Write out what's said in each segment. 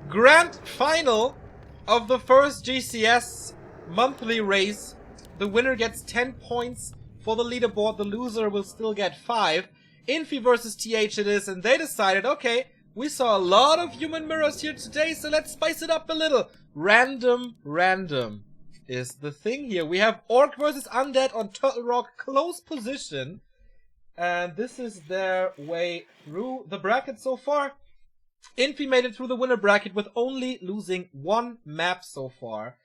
Grand final of the first GCS monthly race. The winner gets 10 points for the leaderboard. The loser will still get 5. Infi versus TH it is, and they decided, okay, we saw a lot of human mirrors here today, so let's spice it up a little. Random is the thing here. We have Orc versus Undead on Turtle Rock, close position. And this is their way through the bracket so far. Infi made it through the winner bracket with only losing 1 map so far.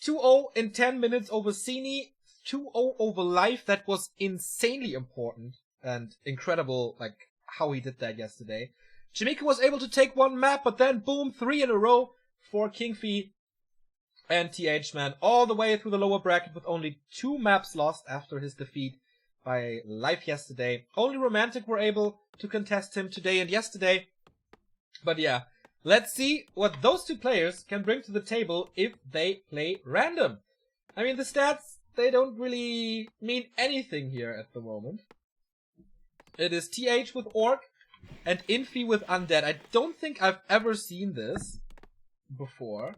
2-0 in 10 minutes over Cini, 2-0 over Life. That was insanely important and incredible, like, how he did that yesterday. Jimika was able to take 1 map, but then boom, 3 in a row for Kingfi and TH, man, all the way through the lower bracket with only 2 maps lost after his defeat by Life yesterday. Only Romantic were able to contest him today and yesterday. But yeah, let's see what those 2 players can bring to the table if they play random. I mean, the stats, they don't really mean anything here at the moment. It is TH with Orc and Infi with Undead. I don't think I've ever seen this before.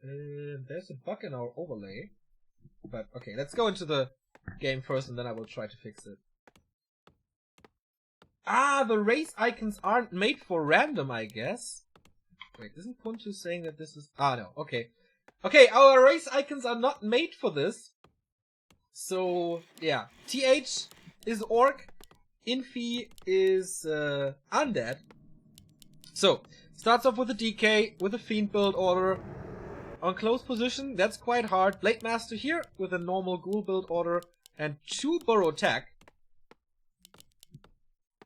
There's a bug in our overlay. But okay, let's go into the game first and then I will try to fix it. Ah, the race icons aren't made for random, I guess. Wait, isn't Puntu saying that this is... Ah, no, okay. Okay, our race icons are not made for this. So, yeah. TH is Orc. Infi is Undead. So, starts off with a DK, with a Fiend build order. On close position, that's quite hard. Blade Master here with a normal Ghoul build order and 2 Burrow Tech.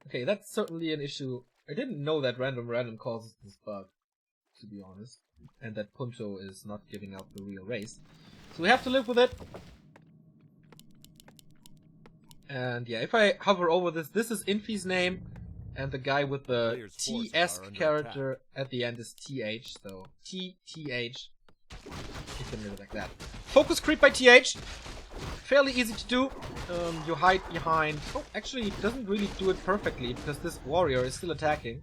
Okay, that's certainly an issue. I didn't know that random causes this bug, to be honest. And that Punto is not giving out the real race. So we have to live with it. And yeah, if I hover over this, this is Infi's name. And the guy with the T-esque character at the end is TH. So, TH. You can leave it like that. Focus creep by TH. Fairly easy to do. You hide behind... Oh, actually, it doesn't really do it perfectly because this warrior is still attacking.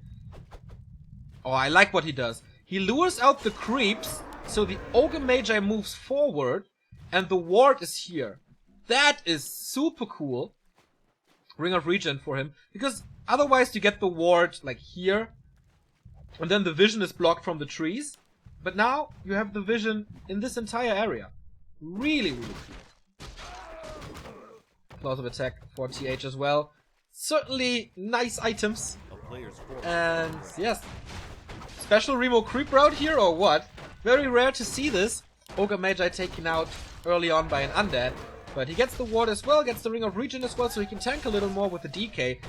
Oh, I like what he does. He lures out the creeps so the Ogre Magi moves forward and the ward is here. That is super cool. Ring of Regen for him. Because otherwise you get the ward like here. And then the vision is blocked from the trees. But now you have the vision in this entire area. Really, really cool. Claws of attack for TH as well. Certainly nice items. And yes. Special Remo creep route here or what? Very rare to see this. Ogre Magi taken out early on by an Undead. But he gets the ward as well, gets the Ring of Regen as well, so he can tank a little more with the DK.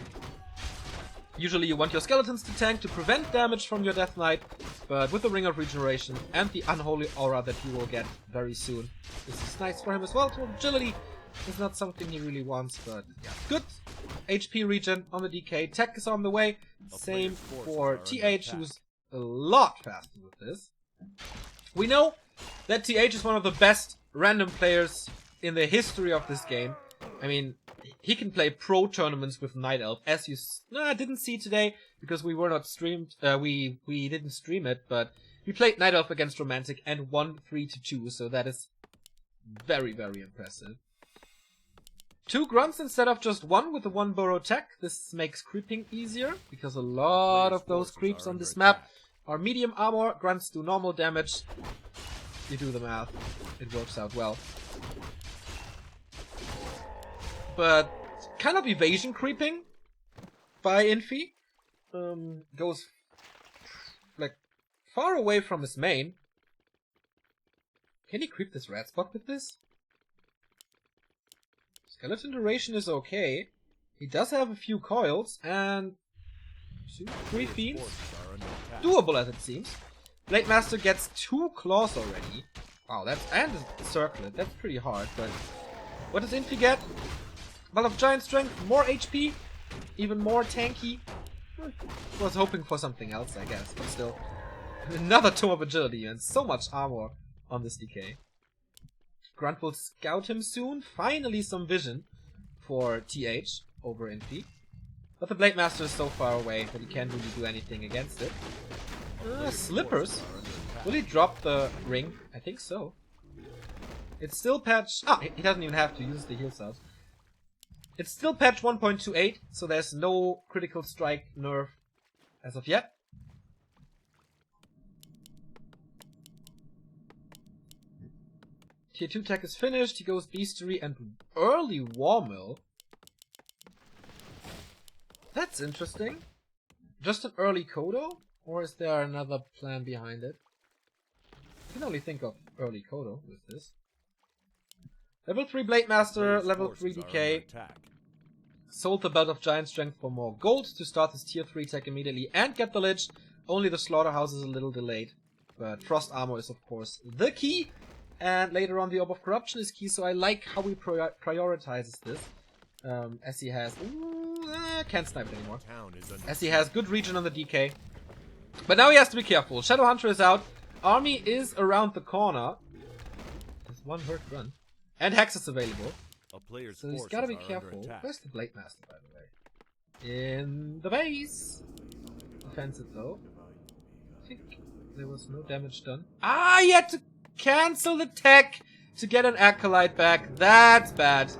Usually you want your skeletons to tank to prevent damage from your Death Knight, but with the Ring of Regeneration and the Unholy Aura that you will get very soon, this is nice for him as well. So agility is not something he really wants, but yeah, good HP regen on the DK. Tech is on the way. Same for TH, who's a lot faster with this. We know that TH is one of the best random players in the history of this game. I mean, he can play pro tournaments with Night Elf, as you didn't see today because we were not streamed. We didn't stream it, but we played Night Elf against Romantic and won 3-2. So that is very, very impressive. 2 grunts instead of just 1 with the 1 burrow tech. This makes creeping easier because a lot of those creeps on this map are medium armor. Grunts do normal damage. You do the math. It works out well. But kind of evasion creeping by Infi. Goes like far away from his main. Can he creep this red spot with this? Skeleton duration is okay. He does have a few coils and 2-3 fiends. Doable as it seems. Blade Master gets 2 claws already. Wow, that's and a circlet. That's pretty hard, but what does Infi get? Ball of Giant Strength, more HP, even more tanky. Was hoping for something else, I guess, but still. Another Tome of Agility and so much armor on this DK. Grunt will scout him soon. Finally some vision for TH over Infi. But the Blade Master is so far away that he can't really do anything against it. Slippers? Will he drop the ring? I think so. It's still patch... Ah, he doesn't even have to use the heal cells. It's still patch 1.28, so there's no critical strike nerf as of yet. Tier 2 tech is finished. He goes Beastery and early Warmill. That's interesting. Just an early Kodo? Or is there another plan behind it? I can only think of early Kodo with this. Level 3 Blade Master, level 3 DK. Sold the Belt of Giant Strength for more gold to start his tier 3 tech immediately and get the Lich. Only the Slaughterhouse is a little delayed. But Frost Armor is of course the key. And later on the Orb of Corruption is key, so I like how he prioritizes this. As he has... can't snipe it anymore. As he has good regen on the DK. But now he has to be careful. Shadow Hunter is out. Army is around the corner. There's one hurt run. And Hex is available. So he's gotta be careful. Where's the Blade Master, by the way? In the base. Defensive though. I think there was no damage done. Ah, he had to cancel the tech to get an Acolyte back. That's bad.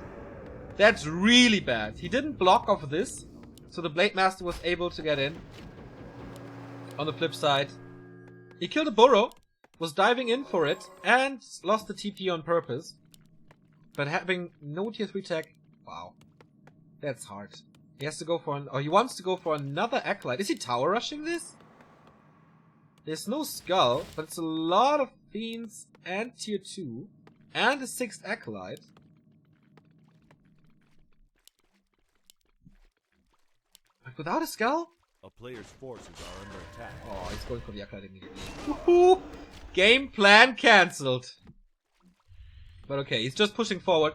That's really bad. He didn't block off this, so the Blade Master was able to get in. On the flip side, he killed a burrow, was diving in for it, and lost the TP on purpose. But having no tier 3 tech, wow. That's hard. He has to go for he wants to go for another Acolyte. Is he tower rushing this? There's no skull, but it's a lot of Fiends and tier 2. And a 6th Acolyte. Like without a skull? A player's forces are under attack. Oh, he's going for the Acolyte immediately. Woohoo! Game plan cancelled. But okay, he's just pushing forward.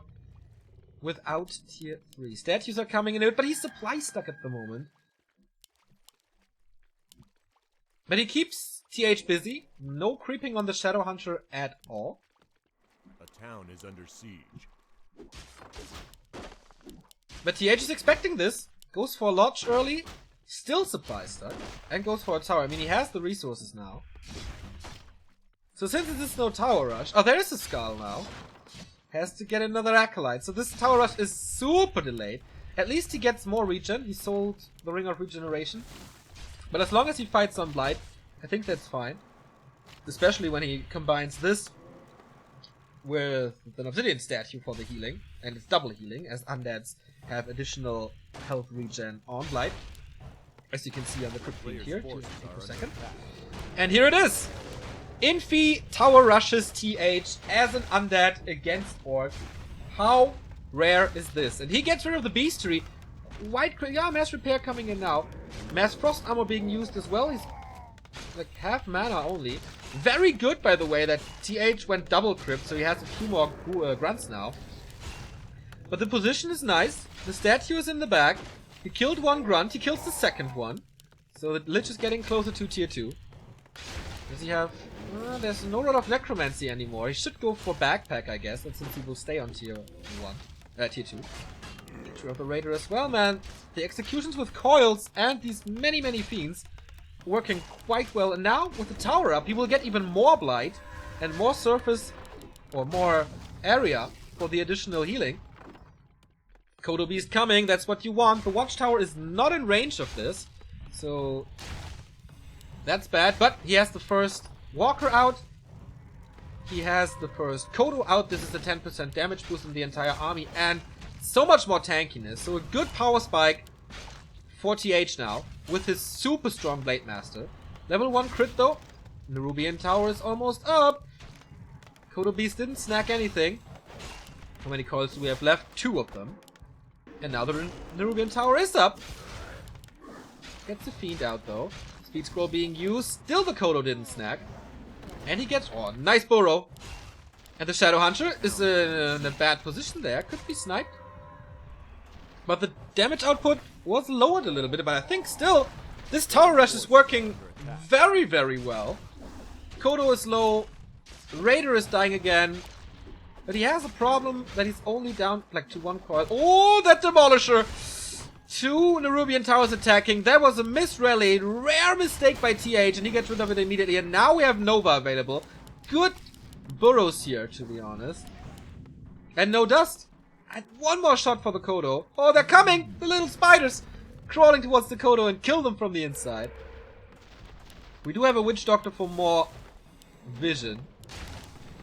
Without tier 3. Statues are coming in, but he's supply stuck at the moment. But he keeps TH busy. No creeping on the Shadow Hunter at all. A town is under siege. But TH is expecting this. Goes for a lodge early. Still supply stuck. And goes for a tower. I mean, he has the resources now. So since it is no tower rush... Oh, there is a skull now. Has to get another Acolyte. So this tower rush is super delayed. At least he gets more regen. He sold the Ring of Regeneration. But as long as he fights on Blight, I think that's fine. Especially when he combines this with an Obsidian statue for the healing. And it's double healing, as undeads have additional health regen on Blight. As you can see on the quick feed here, 2 per second. And here it is! Infi tower rushes TH as an undead against Orc. How rare is this? And he gets rid of the Beastery. Yeah, Mass Repair coming in now. Mass Frost Armor being used as well. He's like half mana only. Very good, by the way, that TH went double crypt, so he has a few more grunts now. But the position is nice. The statue is in the back. He killed one grunt. He kills the second one. So the Lich is getting closer to tier 2. Does he have... there's no lot of Necromancy anymore. He should go for Backpack, I guess, and since he will stay on tier 2. Picture of the Raider as well, man. The executions with coils and these many fiends working quite well. And now, with the tower up, he will get even more Blight and more surface, or more area for the additional healing. Kodo Beast coming, that's what you want. The Watchtower is not in range of this, so that's bad. But he has the first Walker out. He has the first Kodo out. This is a 10% damage boost in the entire army and so much more tankiness. So a good power spike for TH now with his super strong Blade Master. Level 1 crit though. Nerubian Tower is almost up. Kodo Beast didn't snack anything. How many coils do we have left? 2 of them. And now the Nerubian Tower is up. Gets the Fiend out though. Speed Scroll being used. Still the Kodo didn't snack. And he gets... oh, nice burrow. And the Shadow Hunter is in a bad position there. Could be sniped. But the damage output was lowered a little bit. But I think still, this Tower Rush is working very well. Kodo is low. Raider is dying again. But he has a problem that he's only down like to 1 coil. Oh, that Demolisher! Two Nerubian towers attacking. There was a misrally. Rare mistake by TH, and he gets rid of it immediately. And now we have Nova available. Good burrows here, to be honest. And no dust. And one more shot for the Kodo. Oh, they're coming! The little spiders crawling towards the Kodo and kill them from the inside. We do have a Witch Doctor for more vision.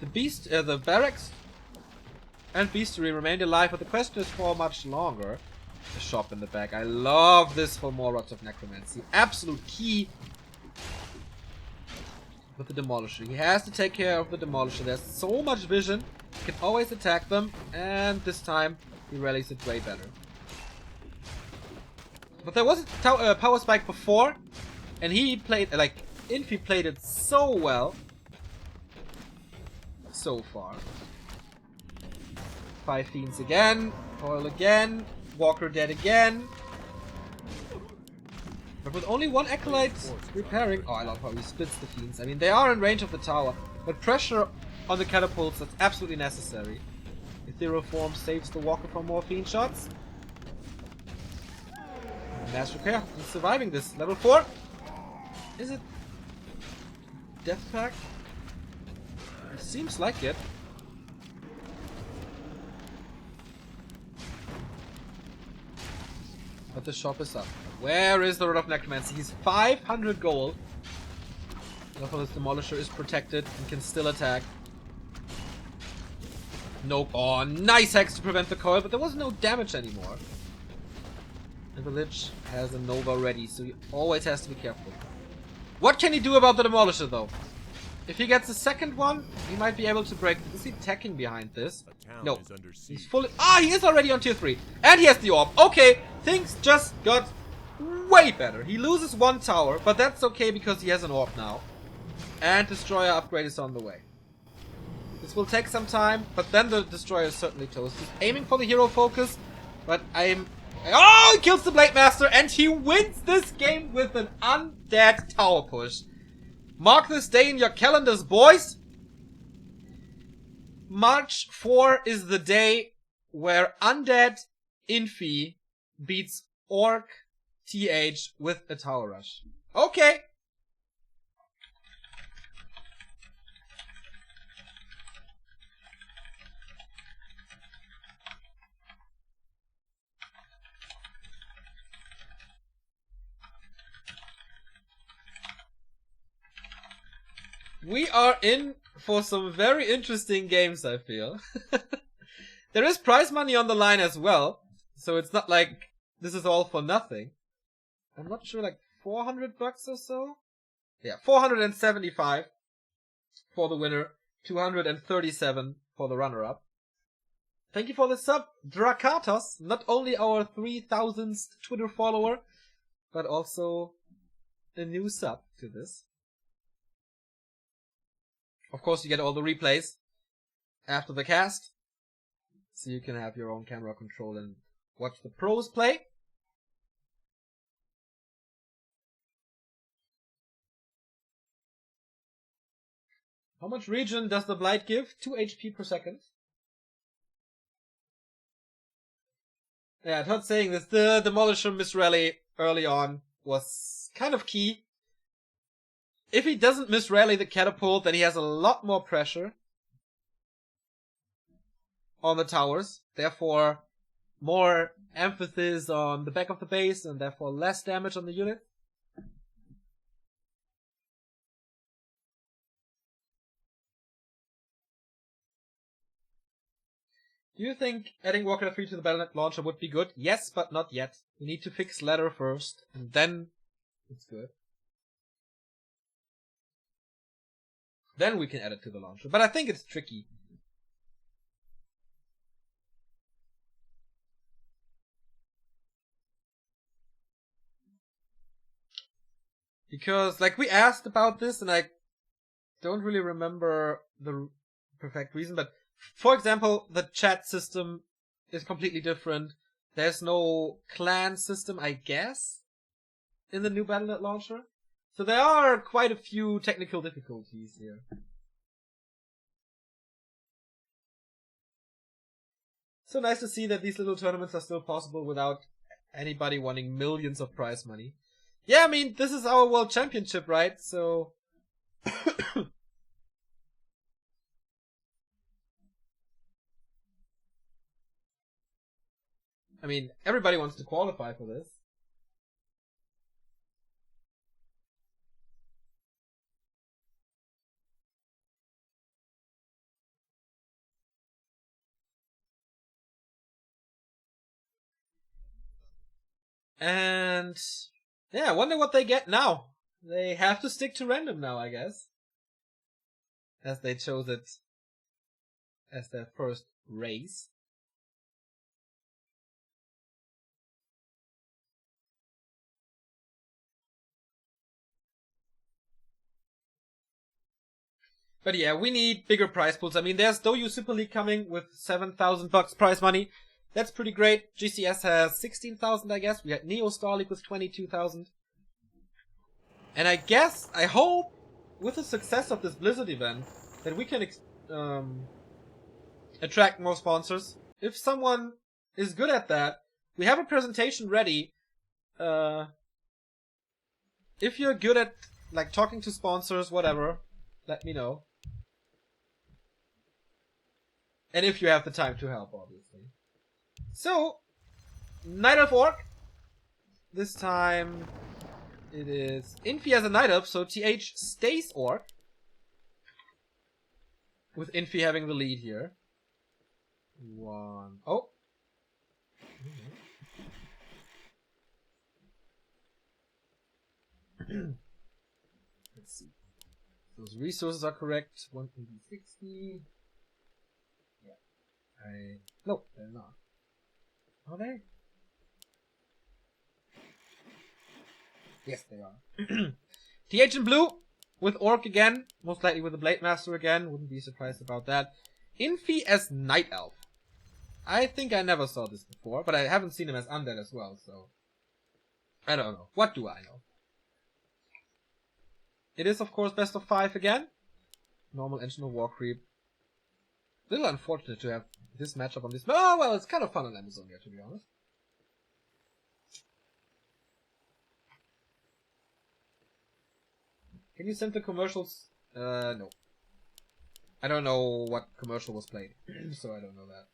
The beast, the barracks and beastery remained alive, but the question is for how much longer. The shop in the back. I love this for more Rods of Necromancy. Absolute key with the Demolisher. He has to take care of the Demolisher. There's so much vision. He can always attack them, and this time he rallies it way better. But there was a power spike before, and he played, like, Infi played it so well. So far. 5 Fiends again. Coil again. Walker dead again. But with only one Acolyte repairing... Oh, I love how he splits the Fiends. I mean, they are in range of the tower. But pressure on the catapults, that's absolutely necessary. Ethereal Form saves the Walker from more Fiend shots. Mass repair. He's surviving this. Level 4. Is it Death Pact? It seems like it. But the shop is up. Where is the Rod of Necromancy? He's 500 gold. Therefore this Demolisher is protected and can still attack. Nope. Oh, nice Hex to prevent the coil, but there was no damage anymore. And the Lich has a Nova ready, so he always has to be careful. What can he do about the Demolisher, though? If he gets a second one, he might be able to break. Is he teching behind this? No. He's fully... Ah, he is already on tier 3. And he has the orb. Okay, things just got way better. He loses one tower, but that's okay because he has an orb now. And Destroyer upgrade is on the way. This will take some time, but then the Destroyer is certainly toast. He's aiming for the hero focus, but I'm... Oh, he kills the Blade Master, and he wins this game with an undead tower push. Mark this day in your calendars, boys. March 4 is the day where Undead Infi beats Orc TH with a tower rush. Okay. We are in for some very interesting games, I feel. There is prize money on the line as well, so it's not like this is all for nothing. I'm not sure, like 400 bucks or so? Yeah, 475 for the winner, 237 for the runner-up. Thank you for the sub, Drakatos, not only our 3000th Twitter follower, but also a new sub to this. Of course, you get all the replays after the cast, so you can have your own camera control and watch the pros play. How much regen does the Blight give? 2 HP per second. Yeah, I'm not saying this. The Demolisher misrally early on was kind of key. If he doesn't misrally the catapult, then he has a lot more pressure on the towers. Therefore, more emphasis on the back of the base, and therefore less damage on the unit. Do you think adding Walker 3 to the Battle.net launcher would be good? Yes, but not yet. We need to fix ladder first, and then it's good. Then we can add it to the launcher. But I think it's tricky. Because, like, we asked about this, and I don't really remember the perfect reason, but for example, the chat system is completely different. There's no clan system, I guess, in the new Battle.net launcher. So there are quite a few technical difficulties here. So nice to see that these little tournaments are still possible without Anybody wanting millions of prize money. Yeah, I mean, this is our world championship, right? So... I mean, everybody wants to qualify for this. And yeah, I wonder what they get now. They have to stick to random now, I guess. As they chose it as their first race. But yeah, we need bigger prize pools. I mean, there's Doyu Super League coming with $7,000 prize money. That's pretty great. GCS has 16,000, I guess. We got Neo Star League with 22,000. And I guess, I hope, with the success of this Blizzard event, that we can attract more sponsors. If someone is good at that, we have a presentation ready. If you're good at like talking to sponsors, whatever, let me know. And if you have the time to help, obviously. So, Night Elf Orc. This time it is Infi as a Night Elf, so TH stays Orc. With Infi having the lead here. Oh. Let's see. Those resources are correct. 160. Yeah. No, they're not. Are they? Yes, they are. TH in blue with Orc again. Most likely with the Blade Master again. Wouldn't be surprised about that. Infi as Night Elf. I think I never saw this before, but I haven't seen him as Undead as well, so... I don't know. What do I know? It is, of course, best of 5 again. Normal engine of War Creep. Little unfortunate to have this matchup on this... Oh, well, it's kind of fun on Amazonia, to be honest. Can you send the commercials? No. I don't know what commercial was played, so I don't know that.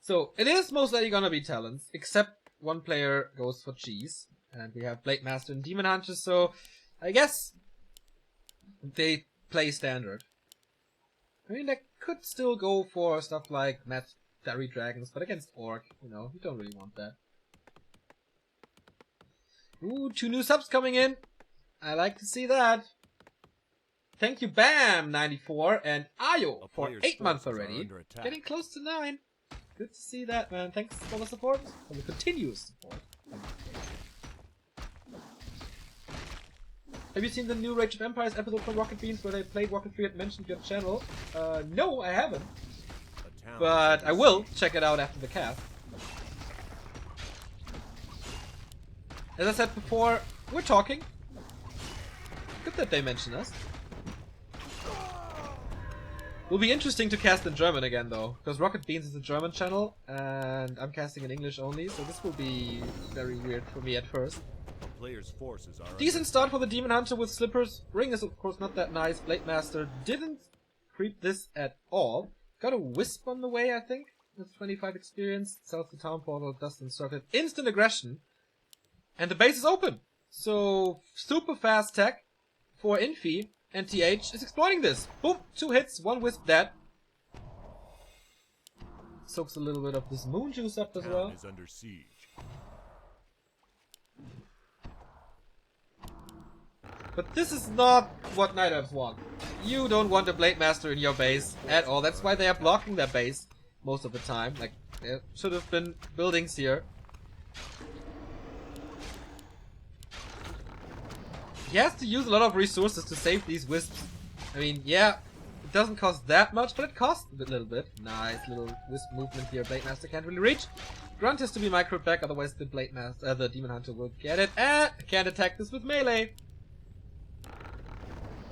So, it is most likely gonna be talents, except one player goes for cheese. And we have Blade Master and Demon Hunter, so I guess they play standard. I mean, they could still go for stuff like Math Dairy Dragons, but against Orc, you know, you don't really want that. Ooh, 2 new subs coming in. I like to see that. Thank you, Bam94 and Ayo for 8 months already. Getting close to 9. Good to see that, man. Thanks for the support. For the continuous support. Have you seen the new Rage of Empires episode from Rocket Beans where they played Rocket 3 and mentioned your channel? No, I haven't. But I will check it out after the cast. As I said before, we're talking. Good that they mention us. Will be interesting to cast in German again though, because Rocket Beans is a German channel and I'm casting in English only, so this will be very weird for me at first. Players' forces are Decent start for the Demon Hunter with Slippers. Ring is of course not that nice. Blade Master didn't creep this at all. Got a Wisp on the way, I think, with 25 experience. Sells the Town Portal, Dust Encircled. Instant aggression. And the base is open. So, super fast tech for Infi. And TH is exploiting this. Boom! 2 hits, 1 Wisp dead. Soaks a little bit of this moon juice up as well. is under siege. But this is not what Night Elves want. You don't want a Blade Master in your base at all. That's why they are blocking their base most of the time. Like, there should have been buildings here. He has to use a lot of resources to save these Wisps. I mean, yeah, it doesn't cost that much, but it costs a little bit. Nice little Wisp movement here. Blade Master can't really reach. Grunt has to be microed back, otherwise the Blade Master, the Demon Hunter will get it. And can't attack this with melee.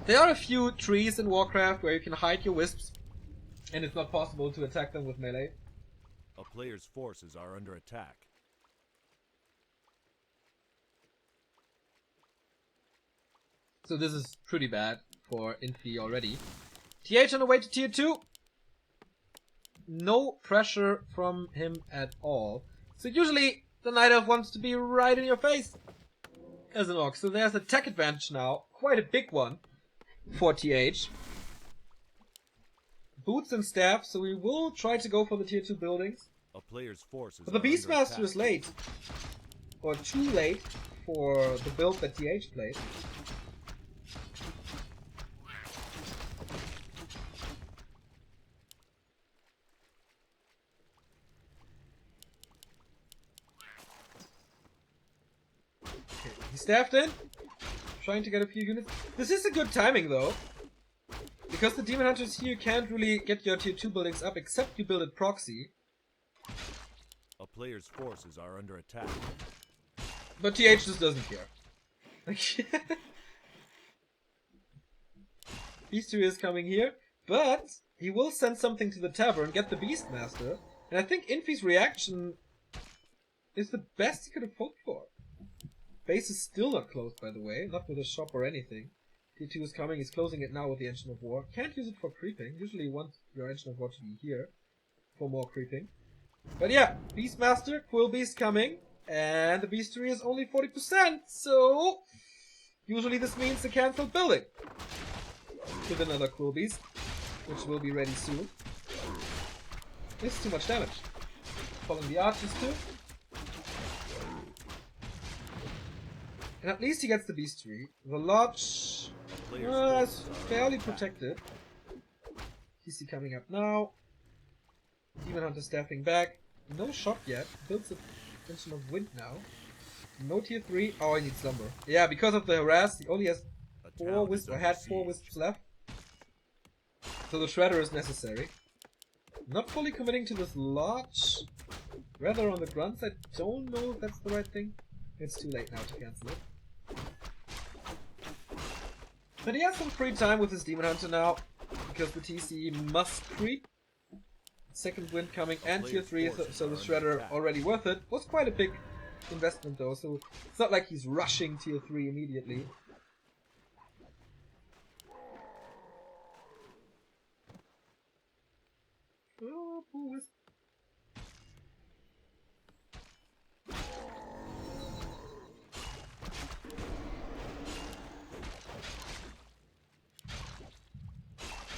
There are a few trees in Warcraft where you can hide your wisps, and it's not possible to attack them with melee. A player's forces are under attack. So this is pretty bad for Infi already. TH on the way to tier 2. No pressure from him at all. So usually the Night Elf wants to be right in your face as an Orc. So there's a tech advantage now. Quite a big one for TH. Boots and staff, so we will try to go for the tier 2 buildings. A player's forces But the Beastmaster is late. Or too late for the build that TH played. He staffed in, trying to get a few units. This is a good timing though, because the Demon Hunters here can't really get your tier 2 buildings up except you build it proxy. A player's forces are under attack. But TH just doesn't care. Beastery is coming here, but he will send something to the tavern, get the Beastmaster, and I think Infi's reaction is the best he could have hoped for. Base is still not closed, by the way, not with a shop or anything. Tier 2 is coming, he's closing it now with the Engine of War. Can't use it for creeping, usually you want your Engine of War to be here for more creeping. But yeah, Beastmaster, Quill Beast coming, and the Beastery is only 40%, so usually this means the cancelled building. With another Quill Beast, which will be ready soon. This is too much damage. Following the archers too. And at least he gets the Beastery. The Lodge is fairly protected. TC coming up now. Demon Hunter staffing back. No shot yet. Builds a Engine of Wind now. No tier 3. Oh, he needs Slumber. Yeah, because of the harass, he only has 4 wisps, or had 4 wisps left. So the Shredder is necessary. Not fully committing to this Lodge. Rather on the grunts, I don't know if that's the right thing. It's too late now to cancel it. But he has some free time with his Demon Hunter now, because the TC must creep. Second wind coming and tier 3, so the Shredder already worth it. Was quite a big investment though, so it's not like he's rushing tier 3 immediately. Oh, poor Wisp.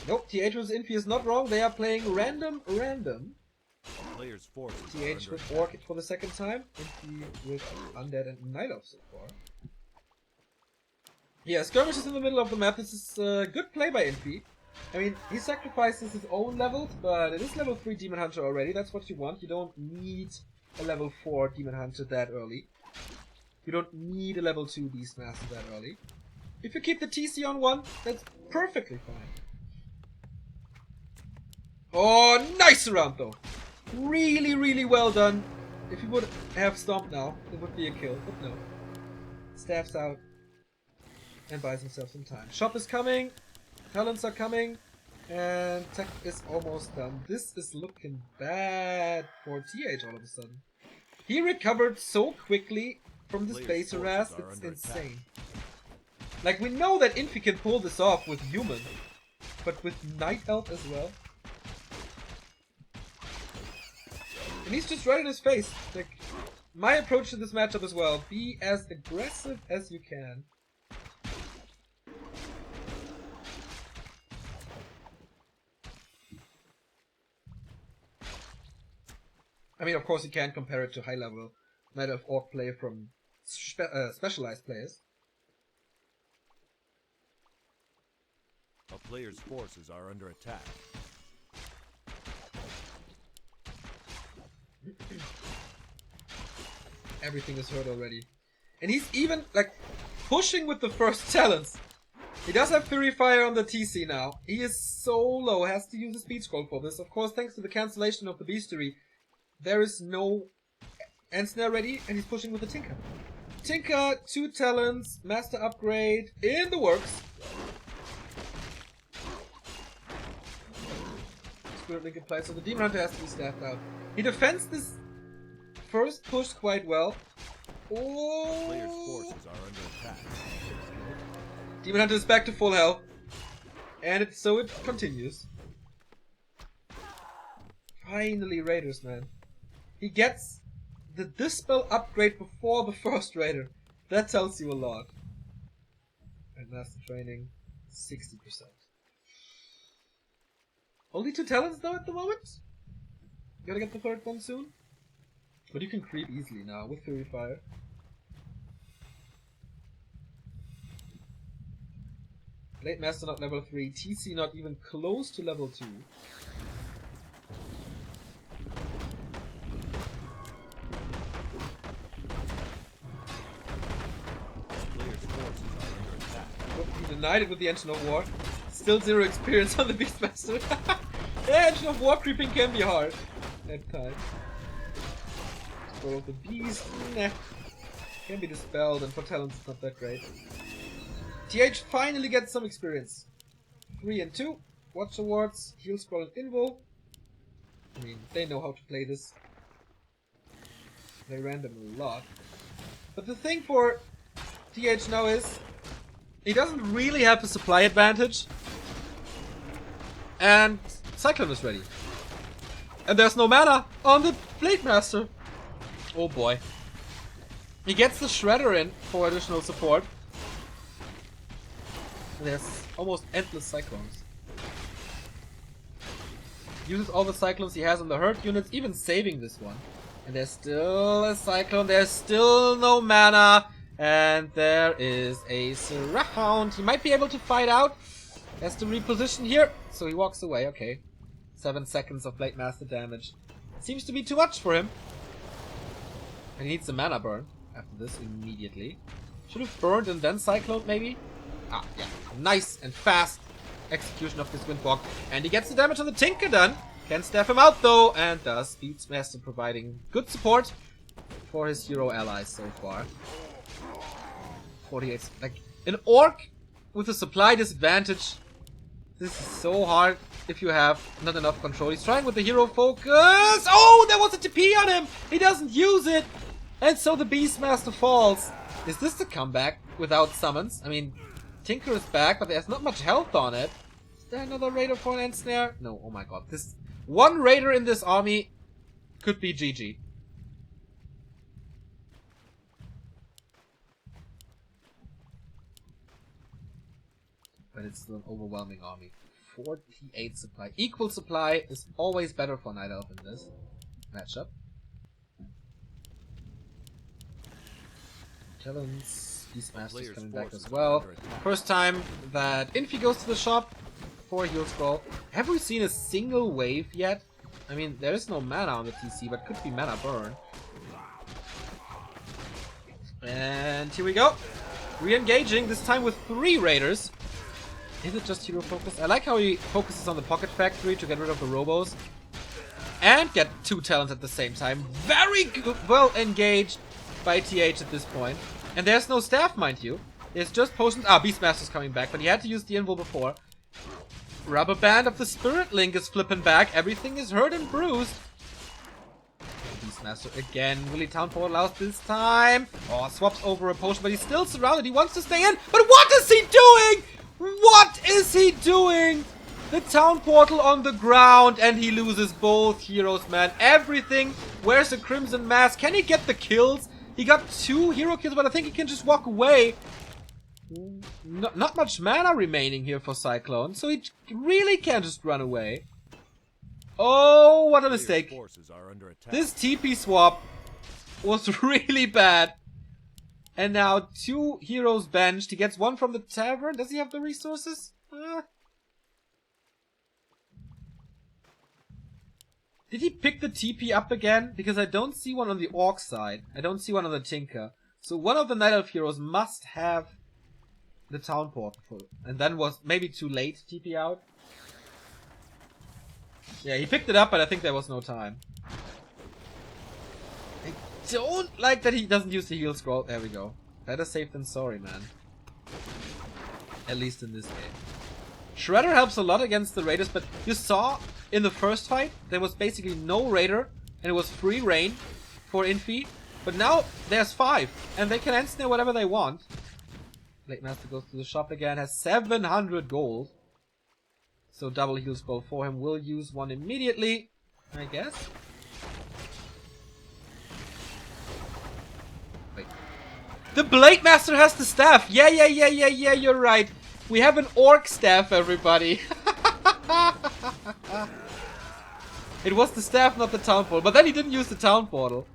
Nope, TH with Infi is not wrong. They are playing random. Player's forces TH with Orc for the second time. Infi with Undead and Night Elf so far. Yeah, Skirmish is in the middle of the map. This is a good play by Infi. I mean, he sacrifices his own levels, but it is level 3 Demon Hunter already. That's what you want. You don't need a level 4 Demon Hunter that early. You don't need a level 2 Beastmaster that early. If you keep the TC on 1, that's perfectly fine. Oh, nice round though. Really, really well done. If he would have stomped now, it would be a kill, but no. Staffs out and buys himself some time. Shop is coming, talents are coming, and tech is almost done. This is looking bad for TH all of a sudden. He recovered so quickly from this base harass, it's insane. Like, we know that Infi can pull this off with human, but with Night Elf as well. And he's just right in his face. Like, my approach to this matchup as well, be as aggressive as you can. I mean, of course you can't compare it to high level Night Elf Orc play from specialized players. A player's forces are under attack. Everything is hurt already. And he's even, like, pushing with the first talents. He does have Purifier on the TC now. He is so low, has to use a speed scroll for this. Of course, thanks to the cancellation of the Beastery, there is no Ensnare ready, and he's pushing with the Tinker. Tinker, 2 talents, Master upgrade, in the works. Spirit Link applied, so the Demon Hunter has to be staffed out. He defends this first push quite well. Oh! Players' forces are under attack. Demon Hunter is back to full health. And so it continues. Finally, Raiders, man. He gets the Dispel upgrade before the first Raider. That tells you a lot. And Master Training, 60%. Only 2 talents though at the moment? Gotta get the third one soon. But you can creep easily now with Fury Fire. Blade Master not level 3, TC not even close to level 2. He denied it with the Engine of War. Still 0 experience on the Beastmaster. Yeah, Engine of War creeping can be hard at times. So the Beast, nah, can be dispelled, and for talents it's not that great. TH finally gets some experience. 3 and 2. Watch Awards, Heal Scroll and Invul. I mean, they know how to play this. They random a lot. But the thing for TH now is, he doesn't really have a supply advantage. And Cyclone is ready. And there's no mana on the Blade Master. Oh boy. He gets the Shredder in for additional support. There's almost endless Cyclones. Uses all the Cyclones he has on the hurt units, even saving this one. And there's still a Cyclone, there's still no mana. And there is a surround. He might be able to fight out. Has to reposition here. So he walks away, okay. 7 seconds of Blade Master damage. Seems to be too much for him. And he needs a mana burn after this immediately. Should have burned and then Cyclone maybe? Ah, yeah. Nice and fast execution of this Windwalk. And he gets the damage on the Tinker done. Can staff him out though. And does. Beastmaster providing good support for his hero allies so far. 48. Like, an Orc with a supply disadvantage. This is so hard if you have not enough control. He's trying with the hero focus. Oh, there was a TP on him. He doesn't use it. And so the Beastmaster falls. Is this the comeback without summons? I mean, Tinker is back, but there's not much health on it. Is there another Raider for an End Snare? No, oh my god. This one Raider in this army could be GG. But it's still an overwhelming army. 48 supply. Equal supply is always better for Night Elf in this matchup. Talents. Beastmaster's coming back as well. First time that Infi goes to the shop for a heal scroll. Have we seen a single wave yet? I mean, there is no mana on the TC, but could be mana burn. And here we go. Re-engaging, this time with 3 Raiders. Is it just hero focus? I like how he focuses on the Pocket Factory to get rid of the Robos. And get 2 talents at the same time. Very good, well engaged by TH at this point. And there's no staff, mind you. It's just potions. Ah, Beastmaster's coming back, but he had to use the Invul before. Rubber Band of the Spirit Link is flipping back. Everything is hurt and bruised. Beastmaster again. Will he Town Portal out this time? Oh, swaps over a potion, but he's still surrounded. He wants to stay in. But what is he doing? What is he doing? The Town Portal on the ground, and he loses both heroes, man. Everything. Where's the Crimson Mask? Can he get the kills? He got 2 hero kills, but I think he can just walk away. Not much mana remaining here for Cyclone, so he really can just run away. Oh, what a mistake. This TP swap was really bad. And now 2 heroes benched. He gets 1 from the tavern. Does he have the resources? Did he pick the TP up again? Because I don't see one on the Orc side. I don't see one on the Tinker. So one of the Night Elf heroes must have the Town Portal full. And then was maybe too late to TP out. Yeah, he picked it up, but I think there was no time. I don't like that he doesn't use the heal scroll. There we go. Better safe than sorry, man. At least in this game. Shredder helps a lot against the raiders, but you saw in the first fight there was basically no raider and it was free reign for Infi. But now there's 5 and they can end snare whatever they want. Blade Master goes to the shop again, has 700 gold. So double heal scroll for him. Will use one immediately, I guess. Wait. The Blade Master has the staff! Yeah, you're right. We have an orc staff, everybody. It was the staff, not the town portal. But then he didn't use the town portal.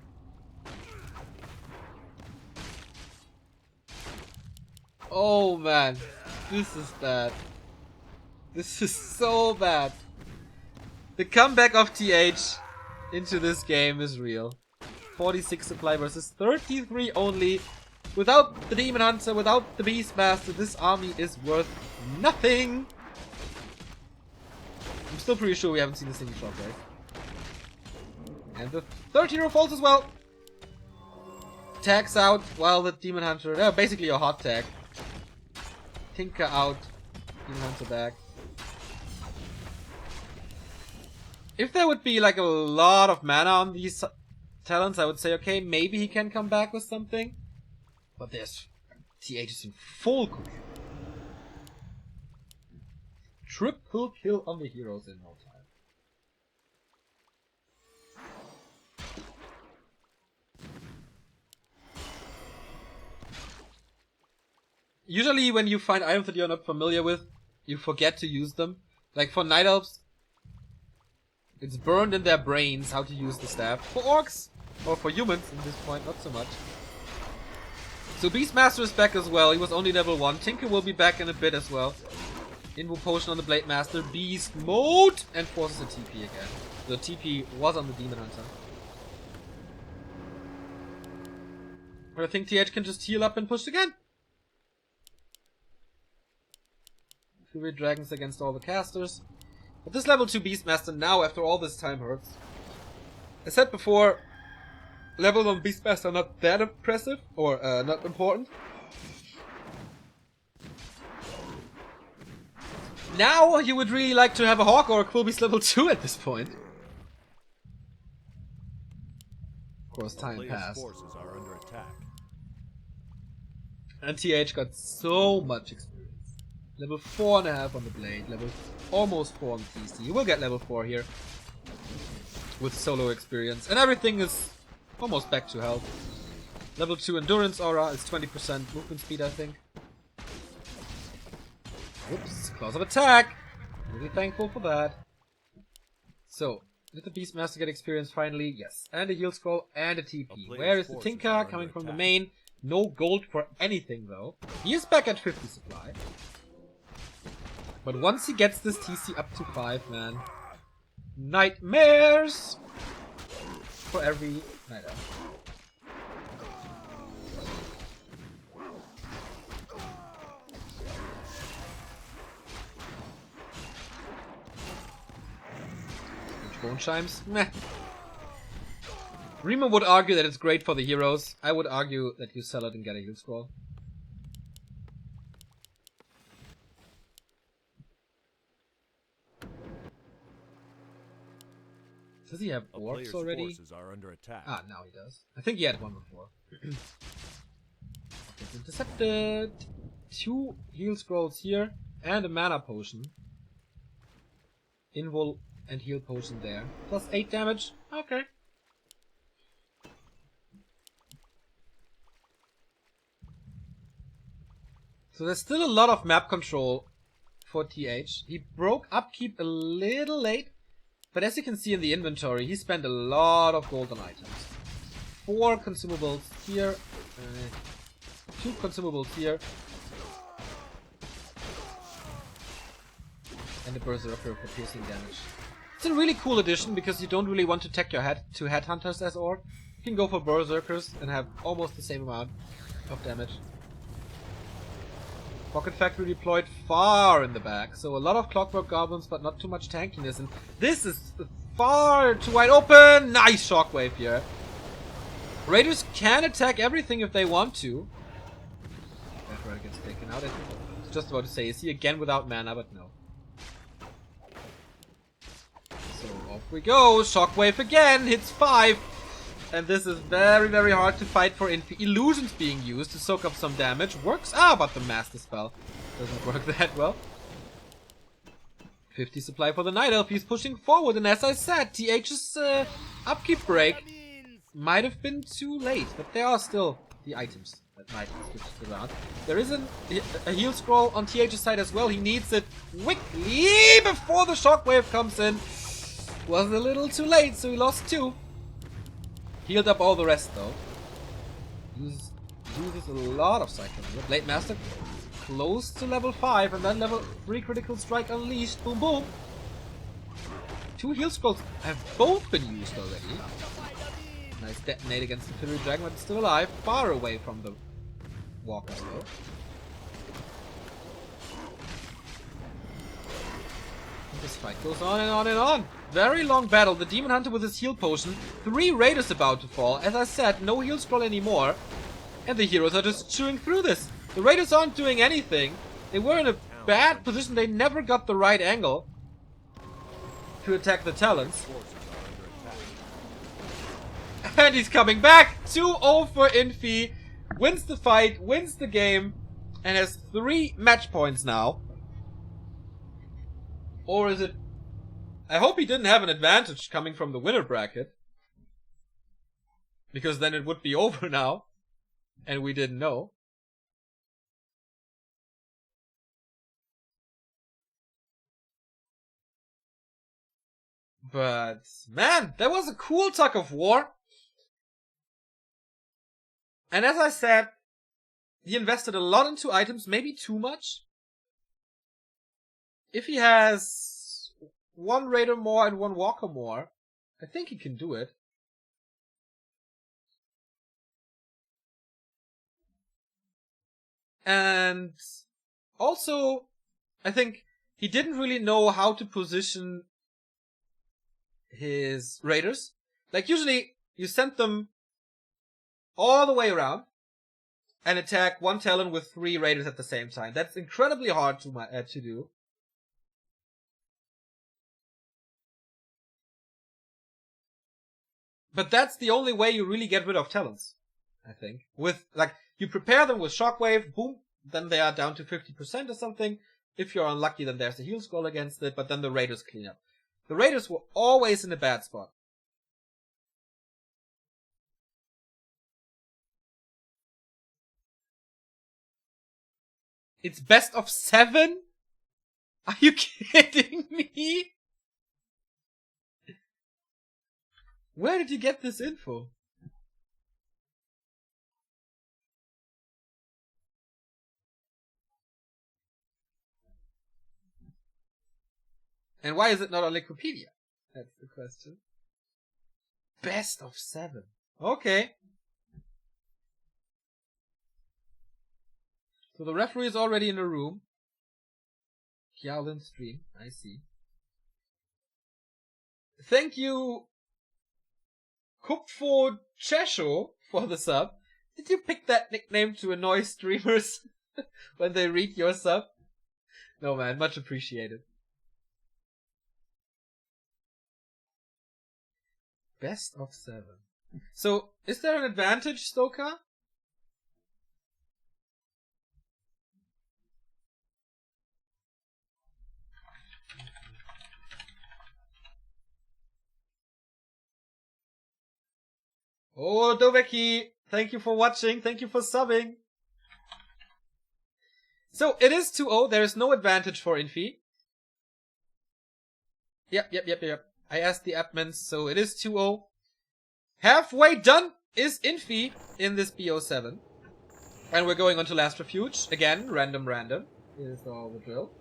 Oh man, this is bad. This is so bad. The comeback of TH into this game is real. 46 supply versus 33 only. Without the Demon Hunter, without the Beastmaster, this army is worth nothing. I'm still pretty sure we haven't seen a single shot, right? And the 13-hero falls as well. Tags out while the Demon Hunter, basically a hot tag. Tinker out, Demon Hunter back. If there would be like a lot of mana on these talents, I would say, okay, maybe he can come back with something. But there's TH is in full control. Triple kill on the heroes in no time. Usually when you find items that you're not familiar with, you forget to use them. Like for Night Elves, it's burned in their brains how to use the staff. For orcs, or for humans at this point, not so much. So Beastmaster is back as well, he was only level 1. Tinker will be back in a bit as well. Invo potion on the Blade Master, Beast mode, and forces a TP again. The TP was on the Demon Hunter. But I think TH can just heal up and push again. Fury Dragons against all the casters. But this level 2 Beastmaster now, after all this time, hurts. I said before, level 1 Beastmaster are not that impressive, or not important. Now you would really like to have a Hawk or a Quillbeast level 2 at this point. Of course, time passed. Forces are under attack. And TH got so much experience. Level 4.5 on the blade, level almost 4 on the TC. You will get level 4 here with solo experience, and everything is almost back to health. Level 2 endurance aura is 20% movement speed, I think. Oops, claws of attack. Really thankful for that. So, did the Beastmaster get experience finally? Yes. And a heal scroll and a TP. Where is the Tinker coming from the main? No gold for anything though. He is back at 50 supply. But once he gets this TC up to 5, man, nightmares for every night elf. Bone chimes? Meh. Rima would argue that it's great for the heroes. I would argue that you sell it and get a heal scroll. Does he have orcs already? Are under attack. Ah, now he does. I think he had one before. It's intercepted. 2 heal scrolls here and a mana potion. Invul and heal potion there. Plus 8 damage. Okay. So there's still a lot of map control for TH. He broke upkeep a little late. But as you can see in the inventory, he spent a lot of gold on items. 4 consumables here. 2 consumables here. And a Berserker for piercing damage. It's a really cool addition because you don't really want to tech your head to headhunters as orc. You can go for Berserkers and have almost the same amount of damage. Pocket Factory deployed far in the back, so a lot of Clockwork Goblins but not too much tankiness, and this is far too wide open! Nice Shockwave here. Raiders can attack everything if they want to. That gets taken out. I was just about to say, is he again without mana, but no. So off we go. Shockwave again. Hits 5. And this is very, very hard to fight for Infi. Illusions being used to soak up some damage. Works. But the Master Spell doesn't work that well. 50 supply for the Night Elf. He's pushing forward. And as I said, TH's upkeep break might have been too late. But there are still the items that might have switched around. There is a heal scroll on TH's side as well. He needs it quickly before the Shockwave comes in. Was a little too late, so he lost 2. Healed up all the rest though. Uses a lot of cycling. The Blade Master close to level 5 and then level 3 critical strike unleashed. Boom boom. 2 heal scrolls have both been used already. Nice detonate against the Fiery Dragon, but it's still alive. Far away from the walkers though. This fight goes on and on and on. Very long battle. The Demon Hunter with his heal potion. 3 Raiders about to fall. As I said, no heal scroll anymore. And the heroes are just chewing through this. The Raiders aren't doing anything. They were in a bad position. They never got the right angle to attack the Talons. And he's coming back. 2-0 for Infi. Wins the fight, wins the game, and has 3 match points now. Or is it... I hope he didn't have an advantage coming from the winner bracket. Because then it would be over now. And we didn't know. But, man, that was a cool tug of war. And as I said, he invested a lot into items, maybe too much. If he has 1 Raider more and 1 Walker more, I think he can do it. And also, I think he didn't really know how to position his Raiders. Like, usually, you send them all the way around and attack 1 Talon with 3 Raiders at the same time. That's incredibly hard to do. But that's the only way you really get rid of Talons, I think. With, like, you prepare them with Shockwave, boom, then they are down to 50% or something. If you're unlucky, then there's a heal scroll against it, but then the Raiders clean up. The Raiders were always in a bad spot. It's best of 7? Are you kidding me? Where did you get this info? And why is it not on Wikipedia? That's the question. Best of 7. Okay. So the referee is already in the room. TH000 stream. I see. Thank you, Kupfo Chesho, for the sub. Did you pick that nickname to annoy streamers when they read your sub? No, man, much appreciated. Best of 7. So, is there an advantage, Stoka? Oh, Doveki, thank you for watching, thank you for subbing. So, it is 2-0, there is no advantage for Infi. Yep. I asked the admins, so it is 2-0. Halfway done is Infi in this BO7. And we're going on to Last Refuge. Again, random. Is all the drill.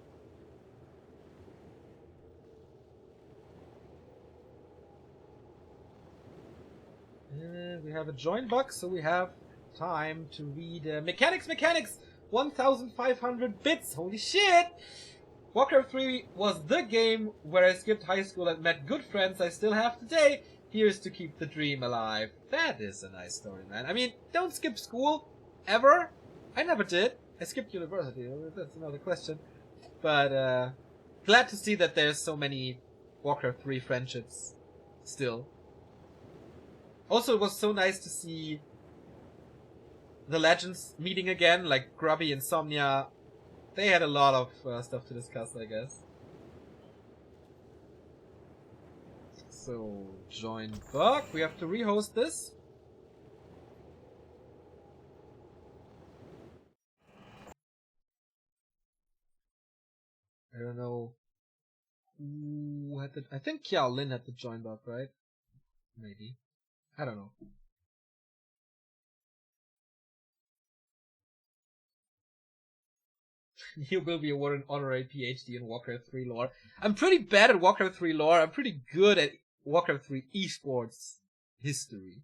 We have a join box, so we have time to read Mechanics! 1,500 bits! Holy shit! Warcraft 3 was the game where I skipped high school and met good friends I still have today. Here's to keep the dream alive. That is a nice story, man. I mean, don't skip school. Ever. I never did. I skipped university. That's another question. But, glad to see that there's so many Warcraft 3 friendships still. Also, it was so nice to see the legends meeting again, like Grubby, Insomnia. They had a lot of stuff to discuss, I guess. So, join bug. We have to rehost this. I don't know who had the... I think Lin had the join bug, right? Maybe. I don't know. You will be awarded an honorary PhD in Warcraft 3 lore. I'm pretty bad at Warcraft 3 lore. I'm pretty good at Warcraft 3 esports history.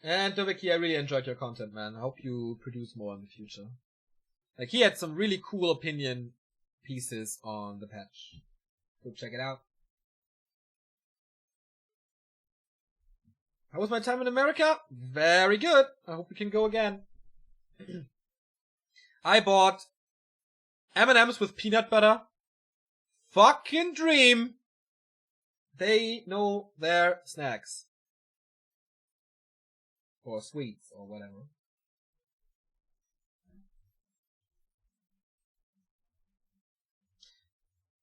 And Dobeki, I really enjoyed your content, man. I hope you produce more in the future. Like, he had some really cool opinion pieces on the patch. Go check it out. How was my time in America? Very good. I hope we can go again. I bought M&M's with peanut butter. Fucking dream. They know their snacks. Or sweets, or whatever.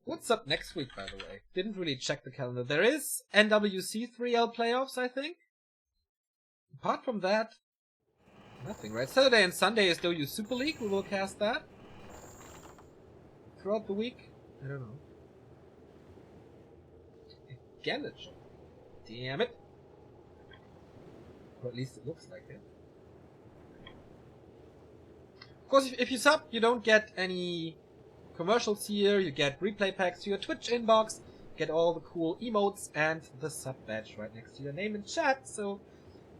What's up next week, by the way? Didn't really check the calendar. There is NWC 3L playoffs, I think. Apart from that, nothing, right? Saturday and Sunday is DOU Super League. We will cast that throughout the week. I don't know. Again, it should. Damn it. Or at least it looks like it. Of course, if you sub, you don't get any commercials here. You get replay packs to your Twitch inbox. Get all the cool emotes and the sub badge right next to your name in chat. So,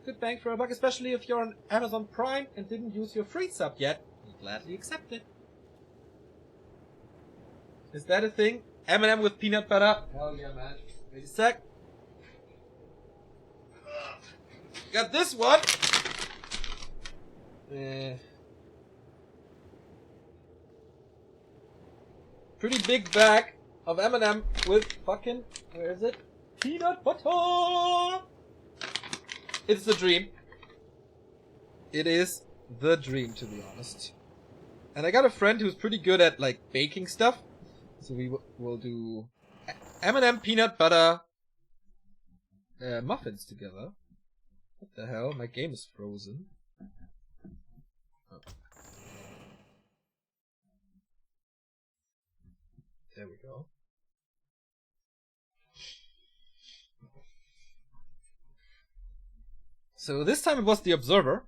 good bang for a buck, especially if you're on Amazon Prime and didn't use your free sub yet. We'll gladly accept it. Is that a thing? M&M with peanut butter? Hell yeah, man. Wait a sec. Got this one. Pretty big bag of M&M with fucking, where is it? Peanut butter! It's the dream. It is the dream, to be honest. And I got a friend who's pretty good at, like, baking stuff. So we will do M&M peanut butter muffins together. What the hell? My game is frozen. Oh. There we go. So this time it was the Observer,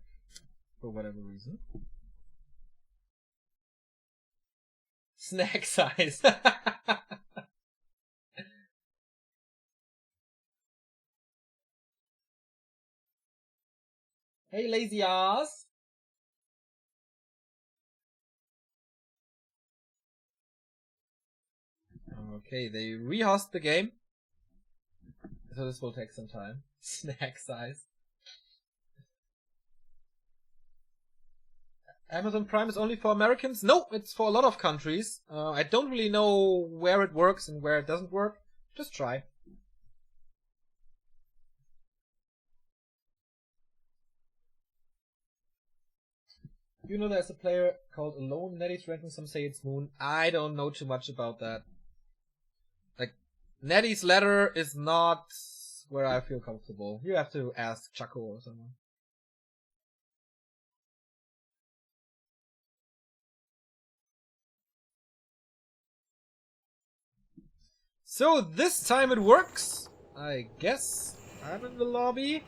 for whatever reason. Snack size. Hey, lazy ass. Okay, they rehost the game. So this will take some time. Snack size. Amazon Prime is only for Americans? No, it's for a lot of countries. I don't really know where it works and where it doesn't work. Just try. You know there's a player called Alone Netty's ranking, some say it's Moon. I don't know too much about that. Like, Netty's letter is not where I feel comfortable. You have to ask Chaco or someone. So this time it works, I guess. I'm in the lobby.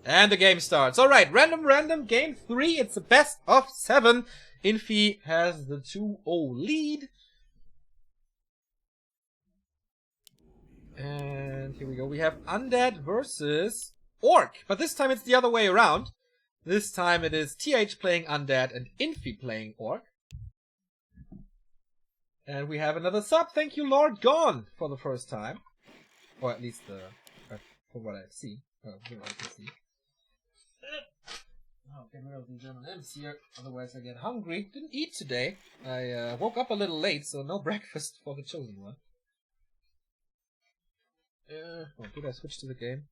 And the game starts. Alright, random, game 3. It's a best of 7. Infi has the 2-0 lead. And here we go. We have Undead versus Orc. But this time it's the other way around. This time it is TH playing Undead and Infi playing Orc. And we have another sub. Thank you, Lord Gone, for the first time. Or at least from what I see. From what I can see. I'll get rid of these M&Ms here, otherwise I get hungry. Didn't eat today. I woke up a little late, so no breakfast for the chosen one. Oh, did I switch to the game?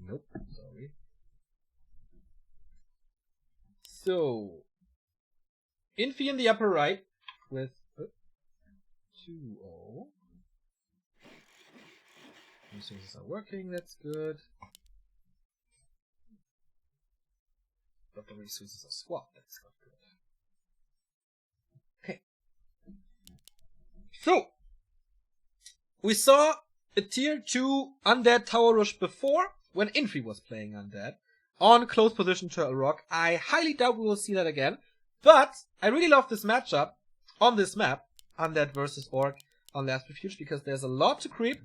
Nope, sorry. So, Infi in the upper right with 2-0. Resources are working, that's good. But the resources are swapped, that's not good. Okay. So, we saw a tier 2 undead tower rush before, when Infi was playing undead, on close position Turtle Rock. I highly doubt we will see that again, but I really love this matchup on this map, undead versus orc on Last Refuge, because there's a lot to creep,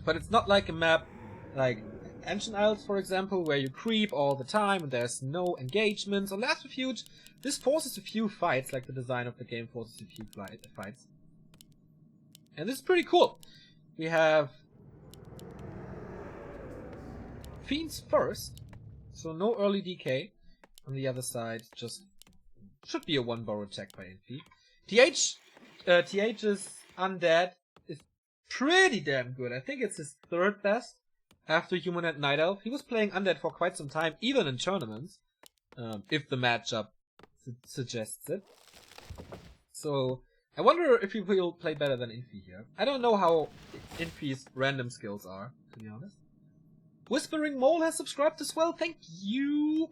but it's not like a map like Ancient Isles, for example, where you creep all the time and there's no engagements. On Last Refuge, this forces a few fights, like the design of the game forces a few fights. And this is pretty cool. We have Fiends first, so no early DK. On the other side, just should be a 1-bar attack by Infi. TH's undead is pretty damn good. I think it's his 3rd best after Human and Night Elf. He was playing undead for quite some time, even in tournaments, if the matchup suggests it. So I wonder if he will play better than Infi here. I don't know how Infi's random skills are, to be honest. Whispering Mole has subscribed as well, thank you!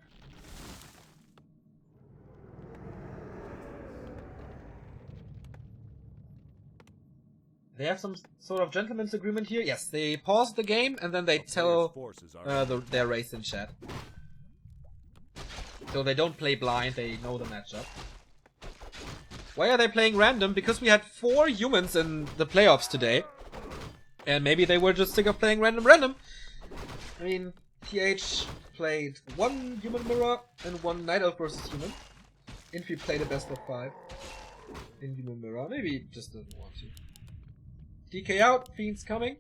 They have some sort of gentleman's agreement here. Yes, they pause the game and then they tell their race in chat. So they don't play blind, they know the matchup. Why are they playing random? Because we had 4 humans in the playoffs today. And maybe they were just sick of playing random. I mean, TH played 1 human mirror and 1 Night Elf versus human. Infi played a best of 5 in human mirror. Maybe he just doesn't want to. DK out, Fiends coming.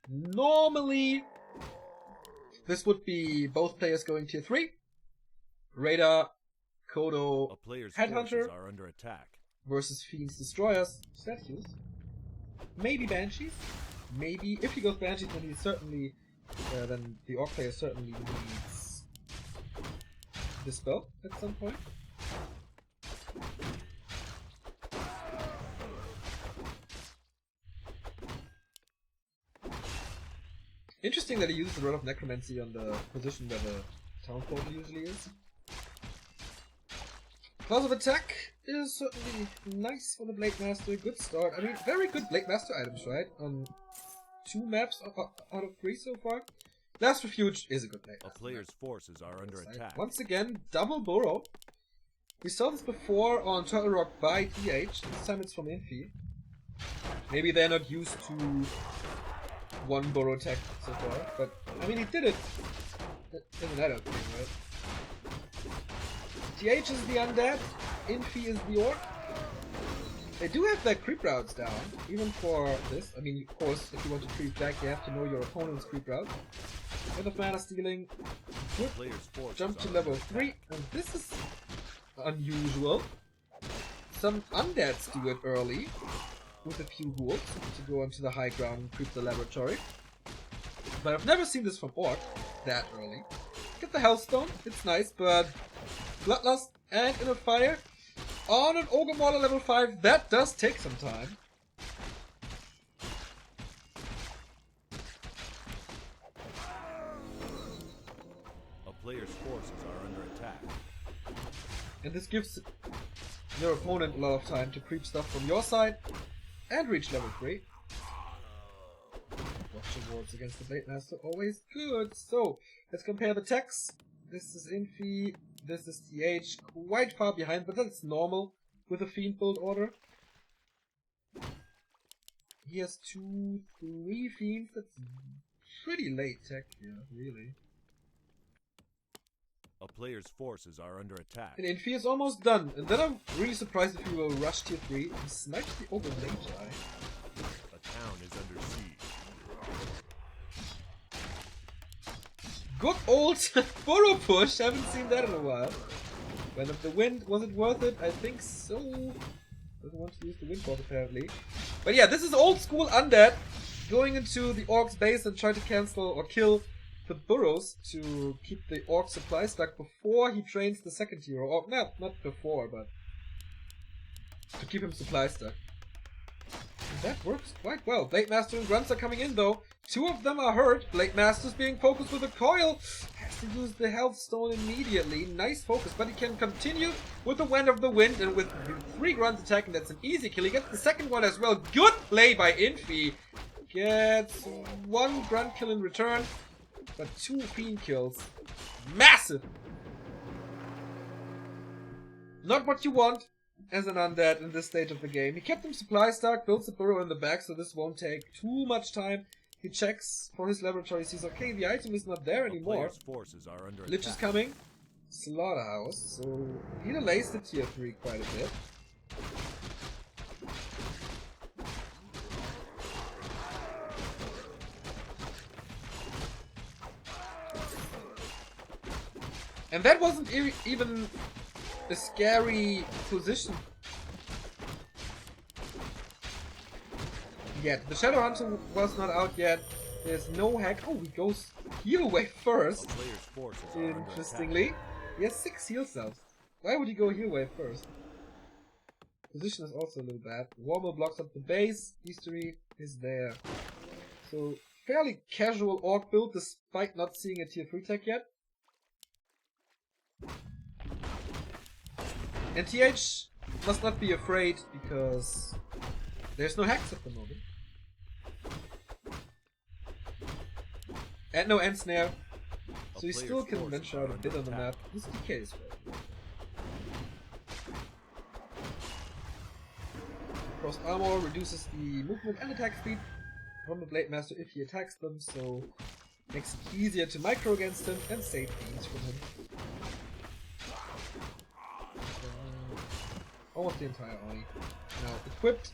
Normally, this would be both players going tier 3. Radar, Kodo, Headhunter are under attack versus Fiends Destroyers statues. Maybe Banshees. Maybe if he goes Banshees, then he's certainly then the Orc player certainly needs Dispel at some point. Interesting that he uses a lot of Necromancy on the position where the Town Portal usually is. Clause of Attack is certainly nice for the Blade Master, good start. I mean, very good Blade Master items, right? On 2 maps out of 3 so far. Last Refuge is a good Blade Master. A player's forces are under attack. Once again, double burrow. We saw this before on Turtle Rock by TH. This time it's from Infi. Maybe they're not used to 1 burrow attack so far, but I mean, he did it in the Night Elf thing, right? TH is the undead, Infi is the orc. They do have their creep routes down, even for this. I mean, of course, if you want to creep back, you have to know your opponent's creep route. Bit of mana stealing, good jump to level 3, and this is unusual. Some undeads do it early, with a few ghouls, to go onto the high ground and creep the laboratory. But I've never seen this from orc that early. Get the Hellstone, it's nice, but Bloodlust and Inner Fire on an Ogre Mauler level 5, that does take some time. A player's forces are under attack. And this gives your opponent a lot of time to creep stuff from your side and reach level 3. Watch awards against the Blade Master, always good. So, let's compare the techs. This is Infi, this is TH, quite far behind, but that's normal with a Fiend build order. He has 2, 3 Fiends, that's pretty late tech here, really. A player's forces are under attack. And Infi is almost done, and then I'm really surprised if he will rush tier 3 and snipe the Ogre Magi. A town is under siege. Good old burrow push. Haven't seen that in a while. Wind of the Wind. Was it worth it? I think so. Doesn't want to use the wind board apparently. But yeah, this is old school undead. Going into the orc's base and try to cancel or kill the burrows to keep the orc supply stuck before he trains the second hero. Or no, not before, but to keep him supply stuck. And that works quite well. Blade Master and Grunts are coming in though. Two of them are hurt. Blade Master's being focused with a coil. Has to use the health stone immediately. Nice focus, but he can continue with the Wind of the Wind and with 3 Grunts attacking. That's an easy kill. He gets the second one as well. Good play by Infi. Gets 1 Grunt kill in return, but 2 Fiend kills. Massive! Not what you want as an undead in this stage of the game. He kept him supply stuck, builds a burrow in the back, so this won't take too much time. He checks for his laboratory, sees, okay, the item is not there anymore. Lich is coming. Slaughterhouse, so he delays the tier 3 quite a bit. And that wasn't even a scary position yet. The Shadow Hunter was not out yet. There's no hack. Oh, he goes heal wave first. Interestingly. He has 6 heal cells. Why would he go heal wave first? Position is also a little bad. Warble blocks up the base. History is there. So, fairly casual orc build despite not seeing a tier 3 tech yet. And TH must not be afraid because there's no hacks at the moment. And no end snare. So he still can venture out a bit on the map. This DK is right. Cross armor reduces the movement and attack speed from the Blade Master if he attacks them, so makes it easier to micro against him and save beams from him. Almost the entire army. Now equipped.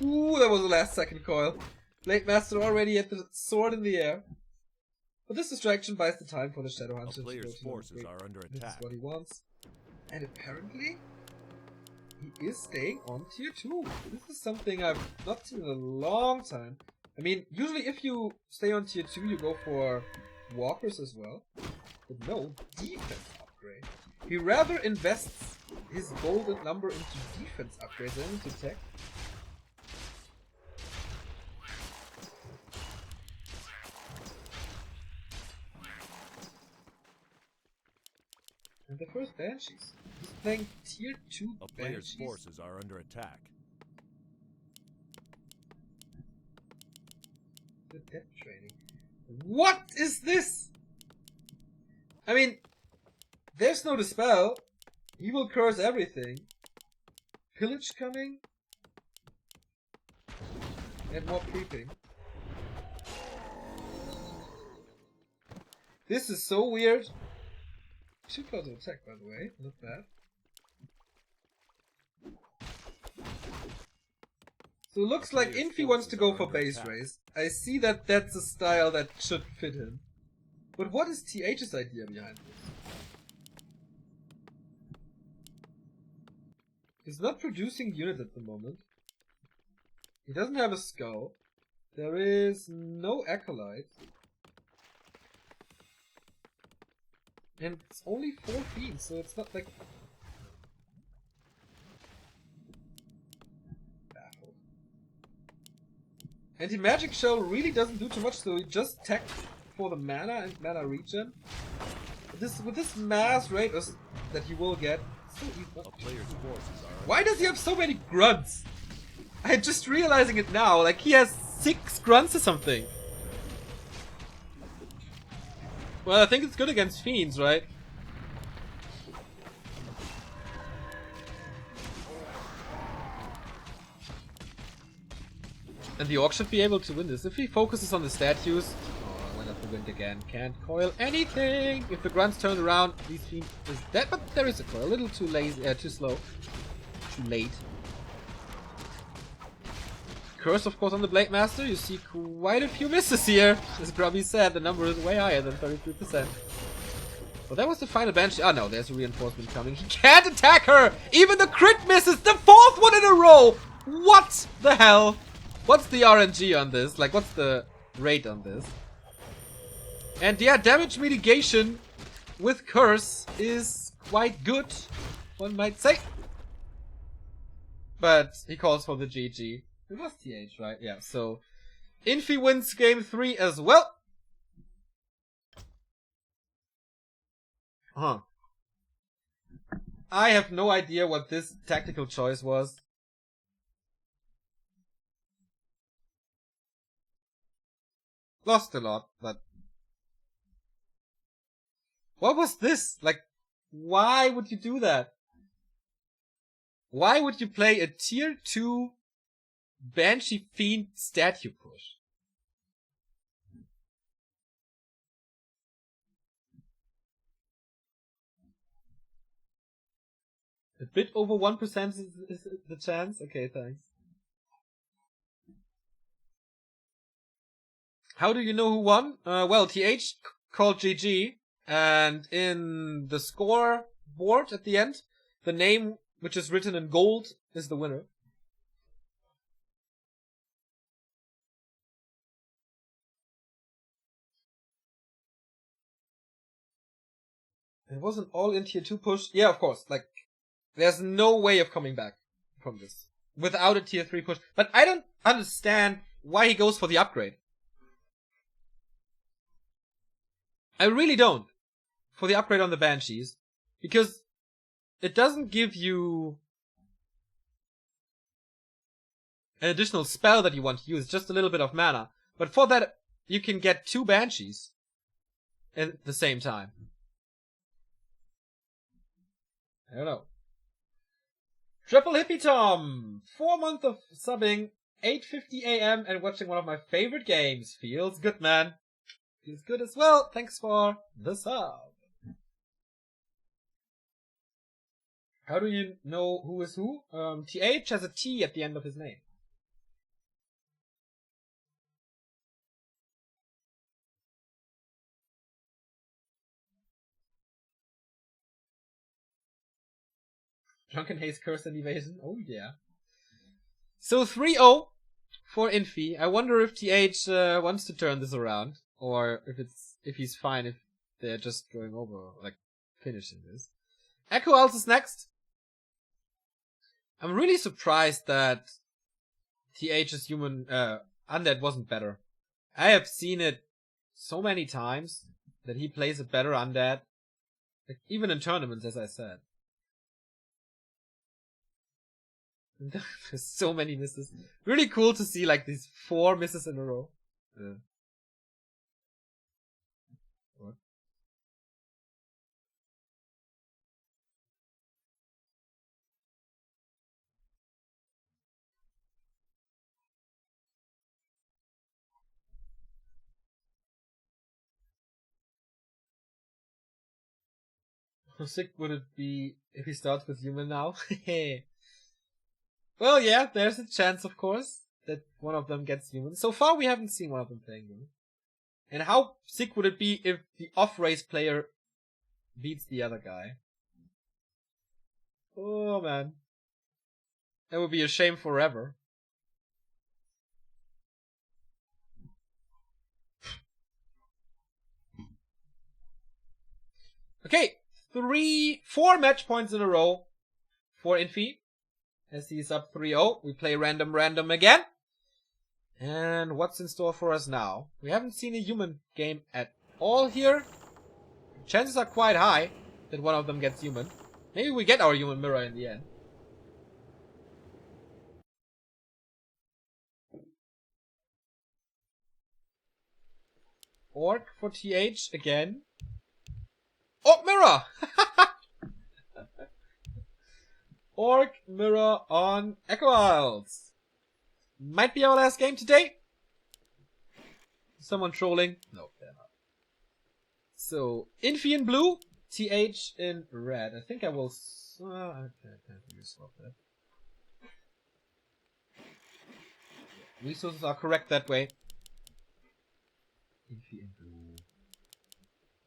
Ooh, that was the last second coil. Blade Master already had the sword in the air. But this distraction buys the time for the Shadow Hunter to go to the upgrade. This is what he wants. And apparently, he is staying on tier 2. This is something I've not seen in a long time. I mean, usually if you stay on tier 2, you go for walkers as well. But no, defense upgrade. He rather invests his gold and lumber into defense upgrades than into tech. And the first Banshees. He's playing tier 2 Banshees. A player's forces are under attack. The depth training. What is this? I mean, there's no dispel. He will curse everything. Pillage coming. And more creeping. This is so weird. Too close to attack, by the way. Not bad. So it looks like Infi wants to go for base race. I see that that's a style that should fit him. But what is TH's idea behind this? He's not producing units at the moment. He doesn't have a skull. There is no acolyte. And it's only 4 fiends, so it's not like... Baffled. Anti-magic shell really doesn't do too much, so he just tech for the mana and mana regen. With this mass rate that he will get, so why does he have so many grunts? I'm just realizing it now, like he has 6 grunts or something. Well, I think it's good against fiends, right? And the orc should be able to win this if he focuses on the statues. Oh, Wind of the Wind again. Can't coil anything. If the grunts turn around, these fiends is dead. But there is a coil. A little too lazy, too slow, too late. Curse, of course, on the Blade Master. You see quite a few misses here. As Grubby said, the number is way higher than 33%. Well, that was the final Banshee. Oh no, there's a reinforcement coming. He can't attack her! Even the crit misses! The fourth one in a row! What the hell? What's the RNG on this? Like, what's the rate on this? And yeah, damage mitigation with Curse is quite good, one might say. But he calls for the GG. It was TH, right? Yeah, so Infi wins game 3 as well. Huh. I have no idea what this tactical choice was. Lost a lot, but... What was this? Like, why would you do that? Why would you play a tier 2 Banshee Fiend statue push? A bit over 1% is the chance? Okay, thanks. How do you know who won? Well, TH called GG, and in the score board at the end, the name, which is written in gold, is the winner. It was an all-in tier 2 push. Yeah, of course. Like, there's no way of coming back from this without a tier 3 push. But I don't understand why he goes for the upgrade. I really don't. For the upgrade on the Banshees. Because it doesn't give you an additional spell that you want to use, just a little bit of mana. But for that, you can get 2 Banshees at the same time. I don't know. Triple Hippie Tom! 4 months of subbing, 8:50 AM and watching one of my favorite games. Feels good, man. Feels good as well. Thanks for the sub. How do you know who is who? TH has a T at the end of his name. Drunken Haze, Curse, and Evasion. Oh yeah. So 3-0 for Infi. I wonder if TH wants to turn this around, or if he's fine if they're just going over, like finishing this. Echo Ult is next. I'm really surprised that TH's human undead wasn't better. I have seen it so many times that he plays a better undead, like even in tournaments, as I said. There's so many misses. Really cool to see like these 4 misses in a row. What? How sick would it be if he starts with human now? Well, yeah, there's a chance, of course, that one of them gets human. So far, we haven't seen one of them playing human. And how sick would it be if the off-race player beats the other guy? Oh, man. That would be a shame forever. Okay, 4 match points in a row for Infi. As he's up 3-0, we play random again. And what's in store for us now? We haven't seen a human game at all here. Chances are quite high that one of them gets human. Maybe we get our human mirror in the end. Orc for TH again. Oh, mirror! Orc mirror on Echo Isles. Might be our last game today. Someone trolling? No, they're not. So, Infi in blue, TH in red. I think I will... I can't really swap that. Resources are correct that way. Infi in blue.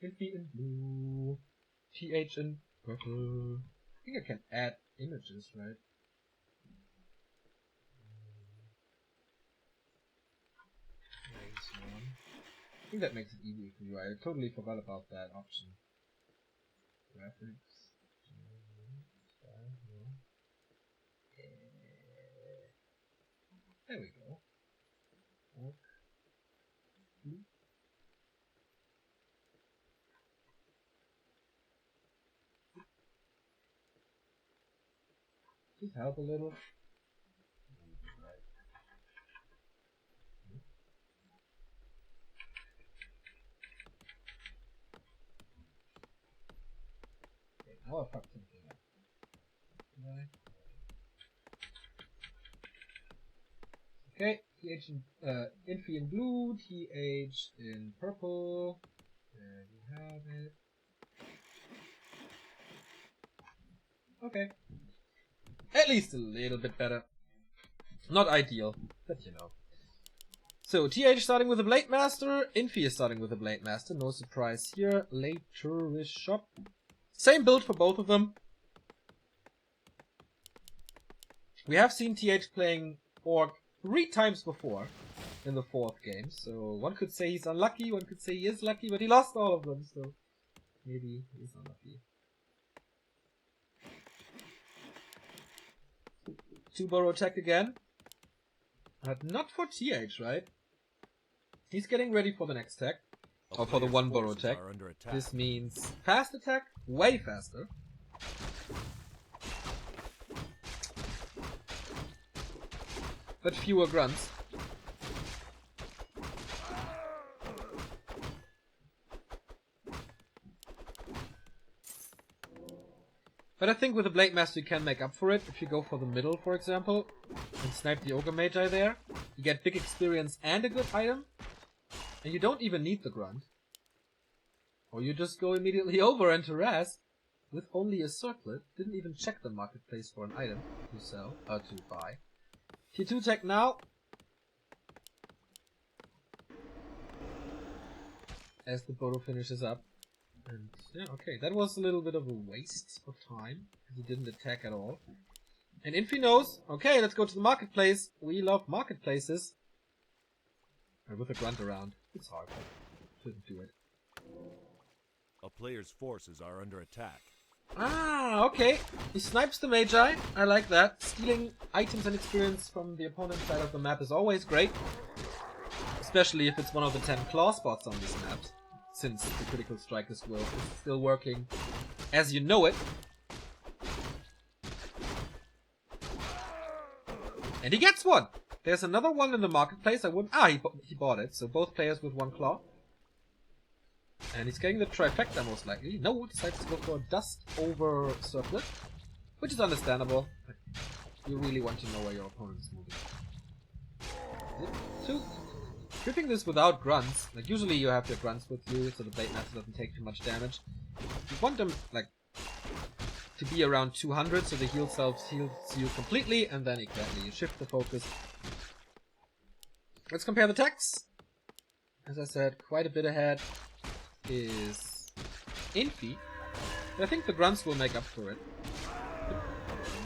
Infi in blue. TH in purple. I think I can add images, right? Nice one. I think that makes it easy for you. I totally forgot about that option. Graphics. There we go. Just help a little. Okay, now I fucked something up. Okay, TH in Infi in blue, TH in purple. There you have it. Okay. At least a little bit better. Not ideal, but you know. So, TH starting with a Blade Master, Infi is starting with a Blade Master, no surprise here. Later-ish shop. Same build for both of them. We have seen TH playing Orc 3 times before in the 4th game, so one could say he's unlucky, one could say he is lucky, but he lost all of them, so maybe he's unlucky. 2 burrow attack again. But not for TH, right? He's getting ready for the next attack. Or for the 1 burrow attack. This means fast attack, way faster. But fewer grunts. But I think with the Blade Master you can make up for it. If you go for the middle, for example, and snipe the Ogre Magi there, you get big experience and a good item. And you don't even need the grunt. Or you just go immediately over and harass with only a circlet. Didn't even check the marketplace for an item to sell, to buy. Tier 2 tech now. As the Bodo finishes up. And yeah, okay, that was a little bit of a waste of time, because he didn't attack at all. And Infi knows, okay, let's go to the marketplace. We love marketplaces. And with a grunt around, it's hard. Shouldn't do it. A player's forces are under attack. Ah, okay. He snipes the Magi. I like that. Stealing items and experience from the opponent's side of the map is always great. Especially if it's one of the 10 claw spots on this map. Since the critical strike is still working as you know it. And he gets one! There's another one in the marketplace. I wouldn't... Ah, he bought it. So both players with 1 claw. And he's getting the trifecta most likely. No, decides to go for a dust over circlet. Which is understandable. You really want to know where your opponent is moving. 2. Tripping this without grunts, like usually you have your grunts with you so the Blade Master doesn't take too much damage. You want them, like, to be around 200 so the heal self heals you completely, and then exactly you shift the focus. Let's compare the techs. As I said, quite a bit ahead is Infi. But I think the grunts will make up for it.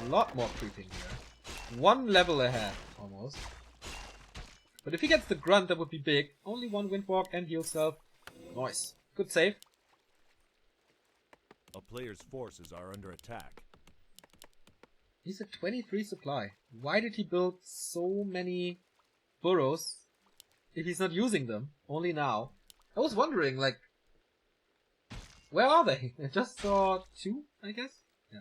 A lot more creeping here. 1 level ahead, almost. But if he gets the grunt, that would be big. Only 1 windwalk and heal self. Nice. Good save. A player's forces are under attack. He's at 23 supply. Why did he build so many burrows if he's not using them? Only now. I was wondering, like, where are they? I just saw 2, I guess? Yeah.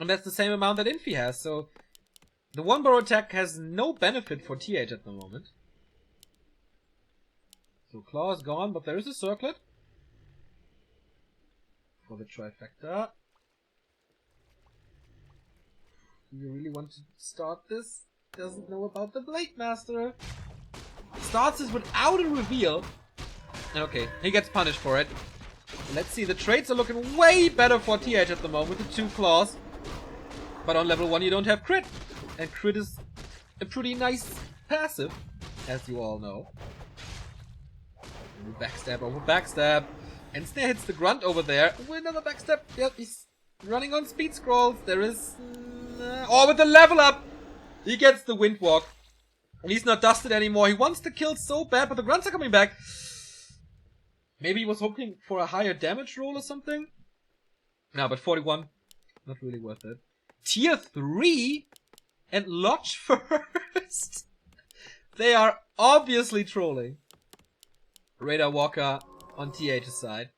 And that's the same amount that Infi has, so... The 1 burrow attack has no benefit for TH at the moment. So claw is gone, but there is a circlet. For the trifecta. Do you really want to start this? Doesn't know about the Blade Master. Starts this without a reveal. Okay, he gets punished for it. Let's see, the traits are looking way better for TH at the moment with the 2 claws. But on level 1 you don't have crit. And crit is a pretty nice passive, as you all know. Backstab over backstab. And Snare hits the grunt over there. Ooh, another backstab. Yep, he's running on speed scrolls. There is... oh, with the level up! He gets the wind walk. And he's not dusted anymore. He wants to kill so bad, but the grunts are coming back. Maybe he was hoping for a higher damage roll or something? No, but 41. Not really worth it. Tier 3? And Lodge first? They are obviously trolling. Radar Walker on TH's side.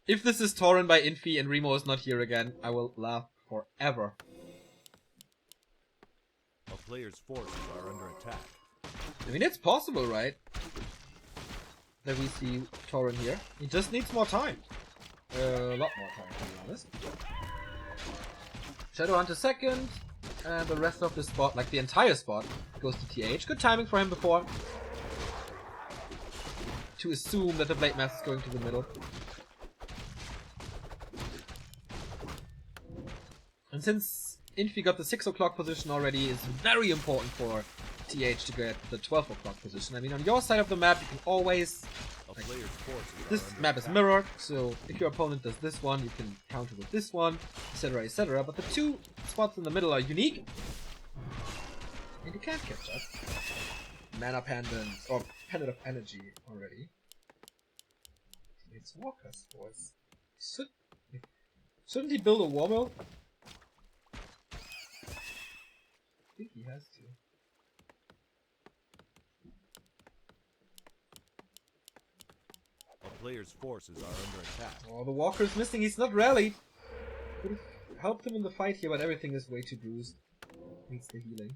If this is Tauren by Infi and Remo is not here again, I will laugh forever. A player's forces are under attack. I mean, it's possible, right? That we see Tauren here. He just needs more time. A lot more time, to be honest. Shadowhunter second. And the rest of the spot, like the entire spot, goes to TH. Good timing for him before. To assume that the Blade Master is going to the middle. And since Infi got the 6 o'clock position already, it's very important for TH to get the 12 o'clock position. I mean, on your side of the map, you can always... like, this map is mirrored, so if your opponent does this one, you can counter with this one, etc, etc. But the two spots in the middle are unique. And you can't catch up. Mana Pendant, or Pendant of Energy already. It's Walker's voice. Shouldn't he build a Warmill? I think he has to. A player's forces are under attack. Oh, the Walker's missing. He's not rallied. Could have helped him in the fight here, but everything is way too bruised. Needs the healing.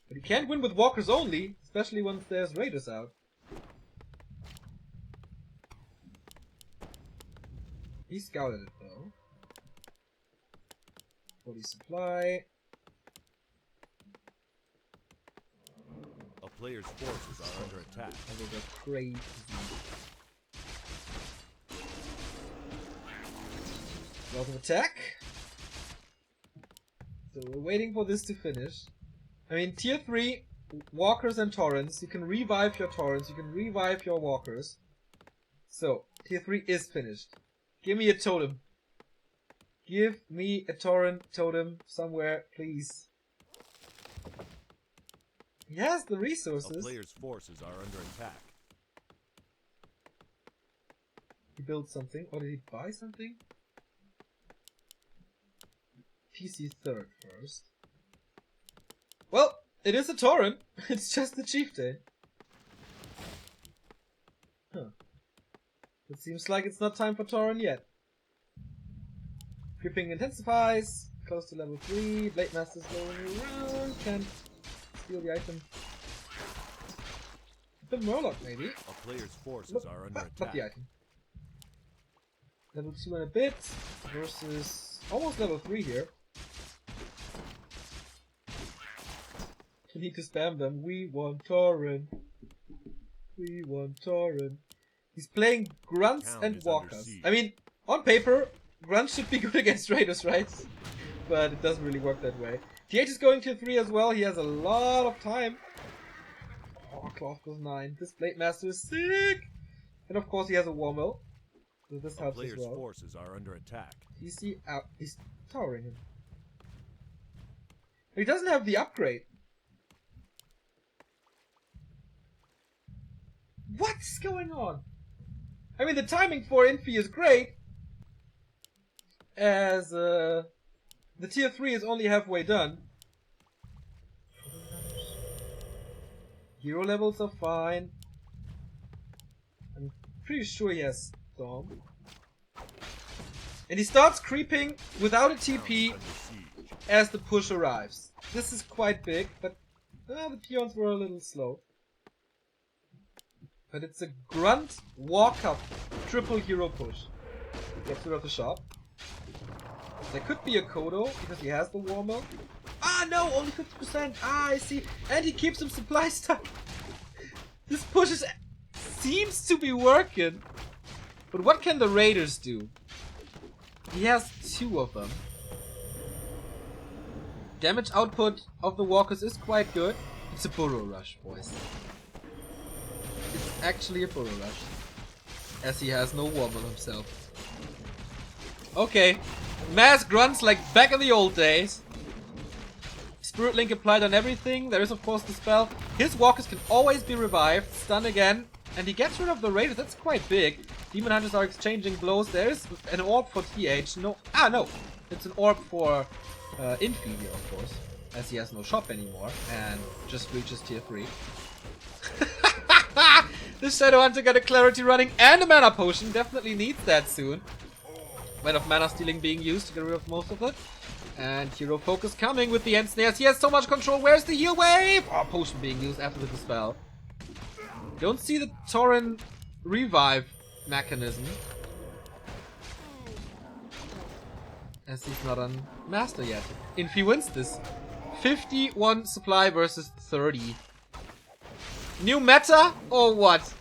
But you can't win with Walkers only, especially once there's Raiders out. He scouted it though. Body supply. A player's forces are under attack. That will go crazy. Lot of attack. So we're waiting for this to finish. I mean, tier 3, Walkers and Taurens. You can revive your Taurens, you can revive your Walkers. So, tier 3 is finished. Give me a totem. Give me a Tauren totem somewhere, please. He has the resources. A player's forces are under attack. He built something. Or did he buy something? PC third first. Well, it is a Tauren. It's just the chieftain. Huh. It seems like it's not time for Tauren yet. Gripping intensifies. Close to level 3. Blade Master's going around. Can't steal the item. The Murloc, maybe. A player's forces are under attack. Not the item. Level 2 and a bit. Versus almost level 3 here. You need to spam them. We want Tauren. We want Tauren. He's playing Grunts and Walkers. I mean, on paper, Grunts should be good against Raiders, right? But it doesn't really work that way. TH is going to 3 as well. He has a lot of time. Oh, Cloth goes 9. This Blade Master is sick. And of course he has a Warmill. So this helps as well. Forces are under attack. DC out. He's towering him. He doesn't have the upgrade. What's going on? I mean, the timing for Infi is great, as the tier 3 is only halfway done. Hero levels are fine. I'm pretty sure he has Storm. And he starts creeping without a TP as the push arrives. This is quite big, but the peons were a little slow. But it's a Grunt walk-up triple hero push. Gets rid of the shop. There could be a Kodo, because he has the Warmill. Ah no, only 50%. Ah, I see. And he keeps some supply stuck. This push seems to be working. But what can the Raiders do? He has 2 of them. Damage output of the walkers is quite good. It's a burrow rush, boys. It's actually a burrow rush. As he has no warm on himself. Okay. Mass grunts like back in the old days. Spirit Link applied on everything. There is of course the spell. His walkers can always be revived. Stun again. And he gets rid of the raiders. That's quite big. Demon Hunters are exchanging blows. There is an orb for TH. No. No. It's an orb for Infi here, of course. As he has no shop anymore. And just reaches tier 3. The Shadow Hunter got a clarity running and a mana potion. Definitely needs that soon. Might of mana stealing being used to get rid of most of it. And hero focus coming with the end snares. He has so much control. Where's the heal wave? Oh, potion being used after the dispel. Don't see the Tauren revive mechanism. As he's not on master yet. Infi wins this. 51 supply versus 30. New meta or what?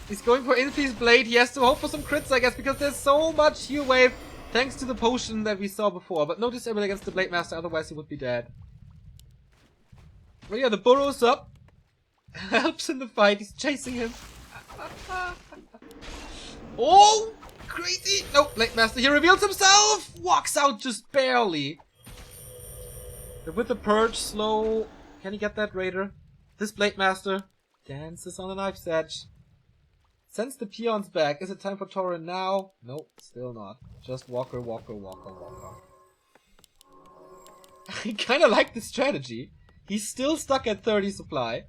He's going for Infi's blade. He has to hope for some crits, I guess, because there's so much heal wave thanks to the potion that we saw before. But no disable against the Blade Master, otherwise he would be dead. But yeah, the burrow's up. Helps in the fight. He's chasing him. Oh! Crazy! No, Blade Master, he reveals himself! Walks out just barely. With the purge, slow. Can he get that raider? This Blade Master dances on a knife's edge. Sends the peons back. Is it time for Tauren now? Nope, still not. Just walker, walker, walker, walker. I kinda like this strategy. He's still stuck at 30 supply.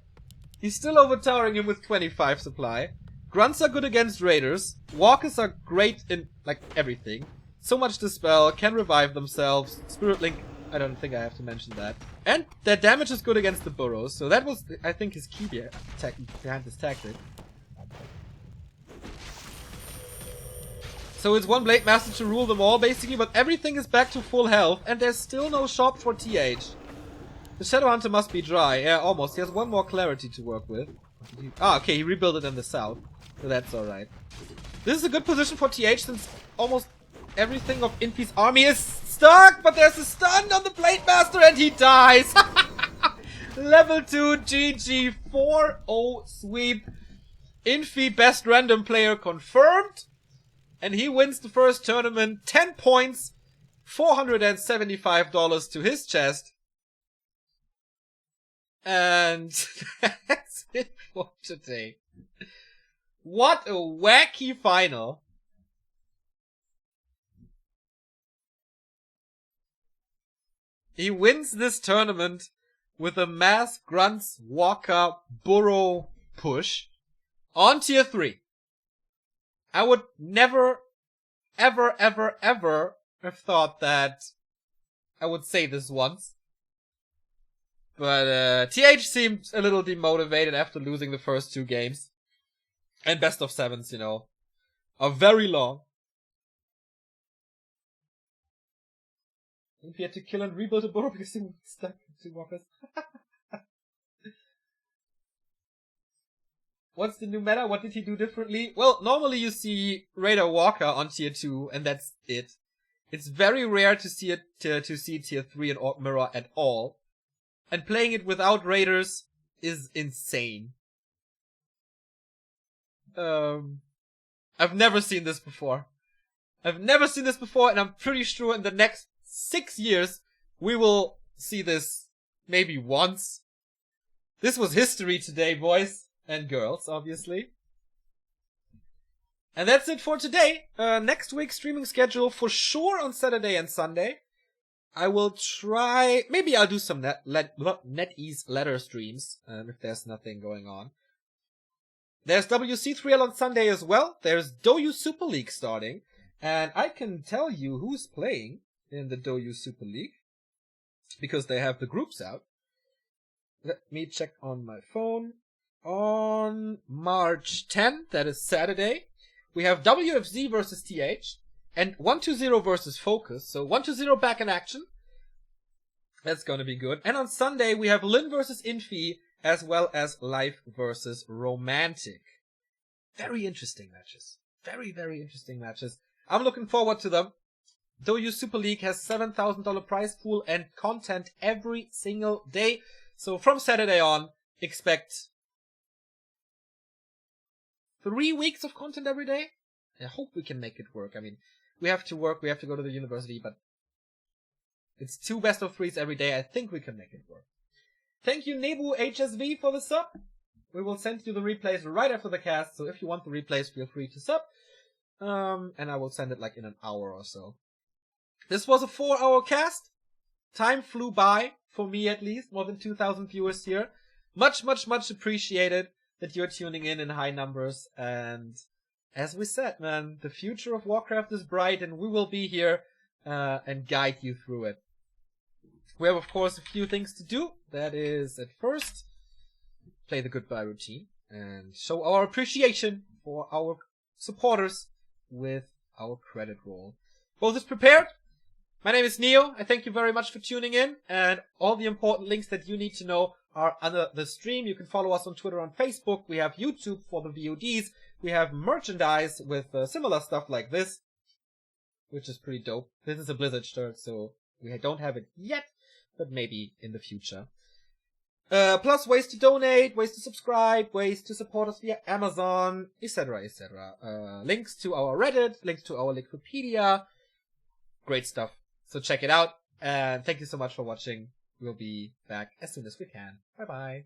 He's still overtowering him with 25 supply. Grunts are good against raiders. Walkers are great in, like, everything. So much dispel, can revive themselves. Spirit Link, I don't think I have to mention that. And their damage is good against the burrows. So that was, I think, his key behind this tactic. So it's one Blade Master to rule them all, basically, but everything is back to full health, and there's still no shop for TH. The Shadow Hunter must be dry. Yeah, almost. He has one more clarity to work with. Ah, okay, he rebuilt it in the south. So that's alright. This is a good position for TH, since almost everything of Infi's army is stuck, but there's a stun on the Blade Master, and he dies! Level 2 GG 4-0 sweep. Infi best random player confirmed. And he wins the first tournament, 10 points, $475 to his chest. And that's it for today. What a wacky final. He wins this tournament with a mass grunts walker burrow push on tier 3. I would never, ever, ever, ever have thought that I would say this once. But TH seemed a little demotivated after losing the first 2 games. And best of 7s, you know, are very long. If he had to kill and rebuild a burrow because he was stuck in 2 walkers. What's the new meta? What did he do differently? Well, normally you see Raider Walker on tier 2, and that's it. It's very rare to see tier 3 and Orc Mirror at all. And playing it without Raiders is insane. I've never seen this before. I've never seen this before, and I'm pretty sure in the next 6 years we will see this maybe once. This was history today, boys. And girls, obviously. And that's it for today. Next week's streaming schedule for sure on Saturday and Sunday. I will try... Maybe I'll do some NetEase ladder streams, if there's nothing going on. There's WC3L on Sunday as well. There's Doyu Super League starting. And I can tell you who's playing in the Doyu Super League. Because they have the groups out. Let me check on my phone. On March 10th, that is Saturday, we have WFZ versus TH and 120 versus Focus. So 120 back in action. That's going to be good. And on Sunday, we have Lin versus Infi as well as Life versus Romantic. Very interesting matches. Very, very interesting matches. I'm looking forward to them. DouYu Super League has $7,000 prize pool and content every single day. So from Saturday on, expect 3 weeks of content every day. I hope we can make it work. I mean, we have to work, we have to go to the university, but it's 2 best of 3s every day. I think we can make it work. Thank you, Nebu HSV, for the sub. We will send you the replays right after the cast, so if you want the replays, feel free to sub. And I will send it like in an hour or so. This was a 4-hour cast. Time flew by, for me at least. More than 2,000 viewers here. Much, much, much appreciated that you're tuning in high numbers. And as we said, man, the future of Warcraft is bright, and we will be here and guide you through it. We have, of course, a few things to do. That is, at first, play the goodbye routine and show our appreciation for our supporters with our credit roll. Both is prepared. My name is Neo. I thank you very much for tuning in, and all the important links that you need to know are under the stream. You can follow us on Twitter and Facebook. We have YouTube for the VODs. We have merchandise with similar stuff like this, which is pretty dope. This is a Blizzard shirt, so we don't have it yet, but maybe in the future. Plus ways to donate, ways to subscribe, ways to support us via Amazon, etc., etc. Links to our Reddit, links to our Wikipedia. Great stuff. So check it out. And thank you so much for watching. We'll be back as soon as we can. Bye bye.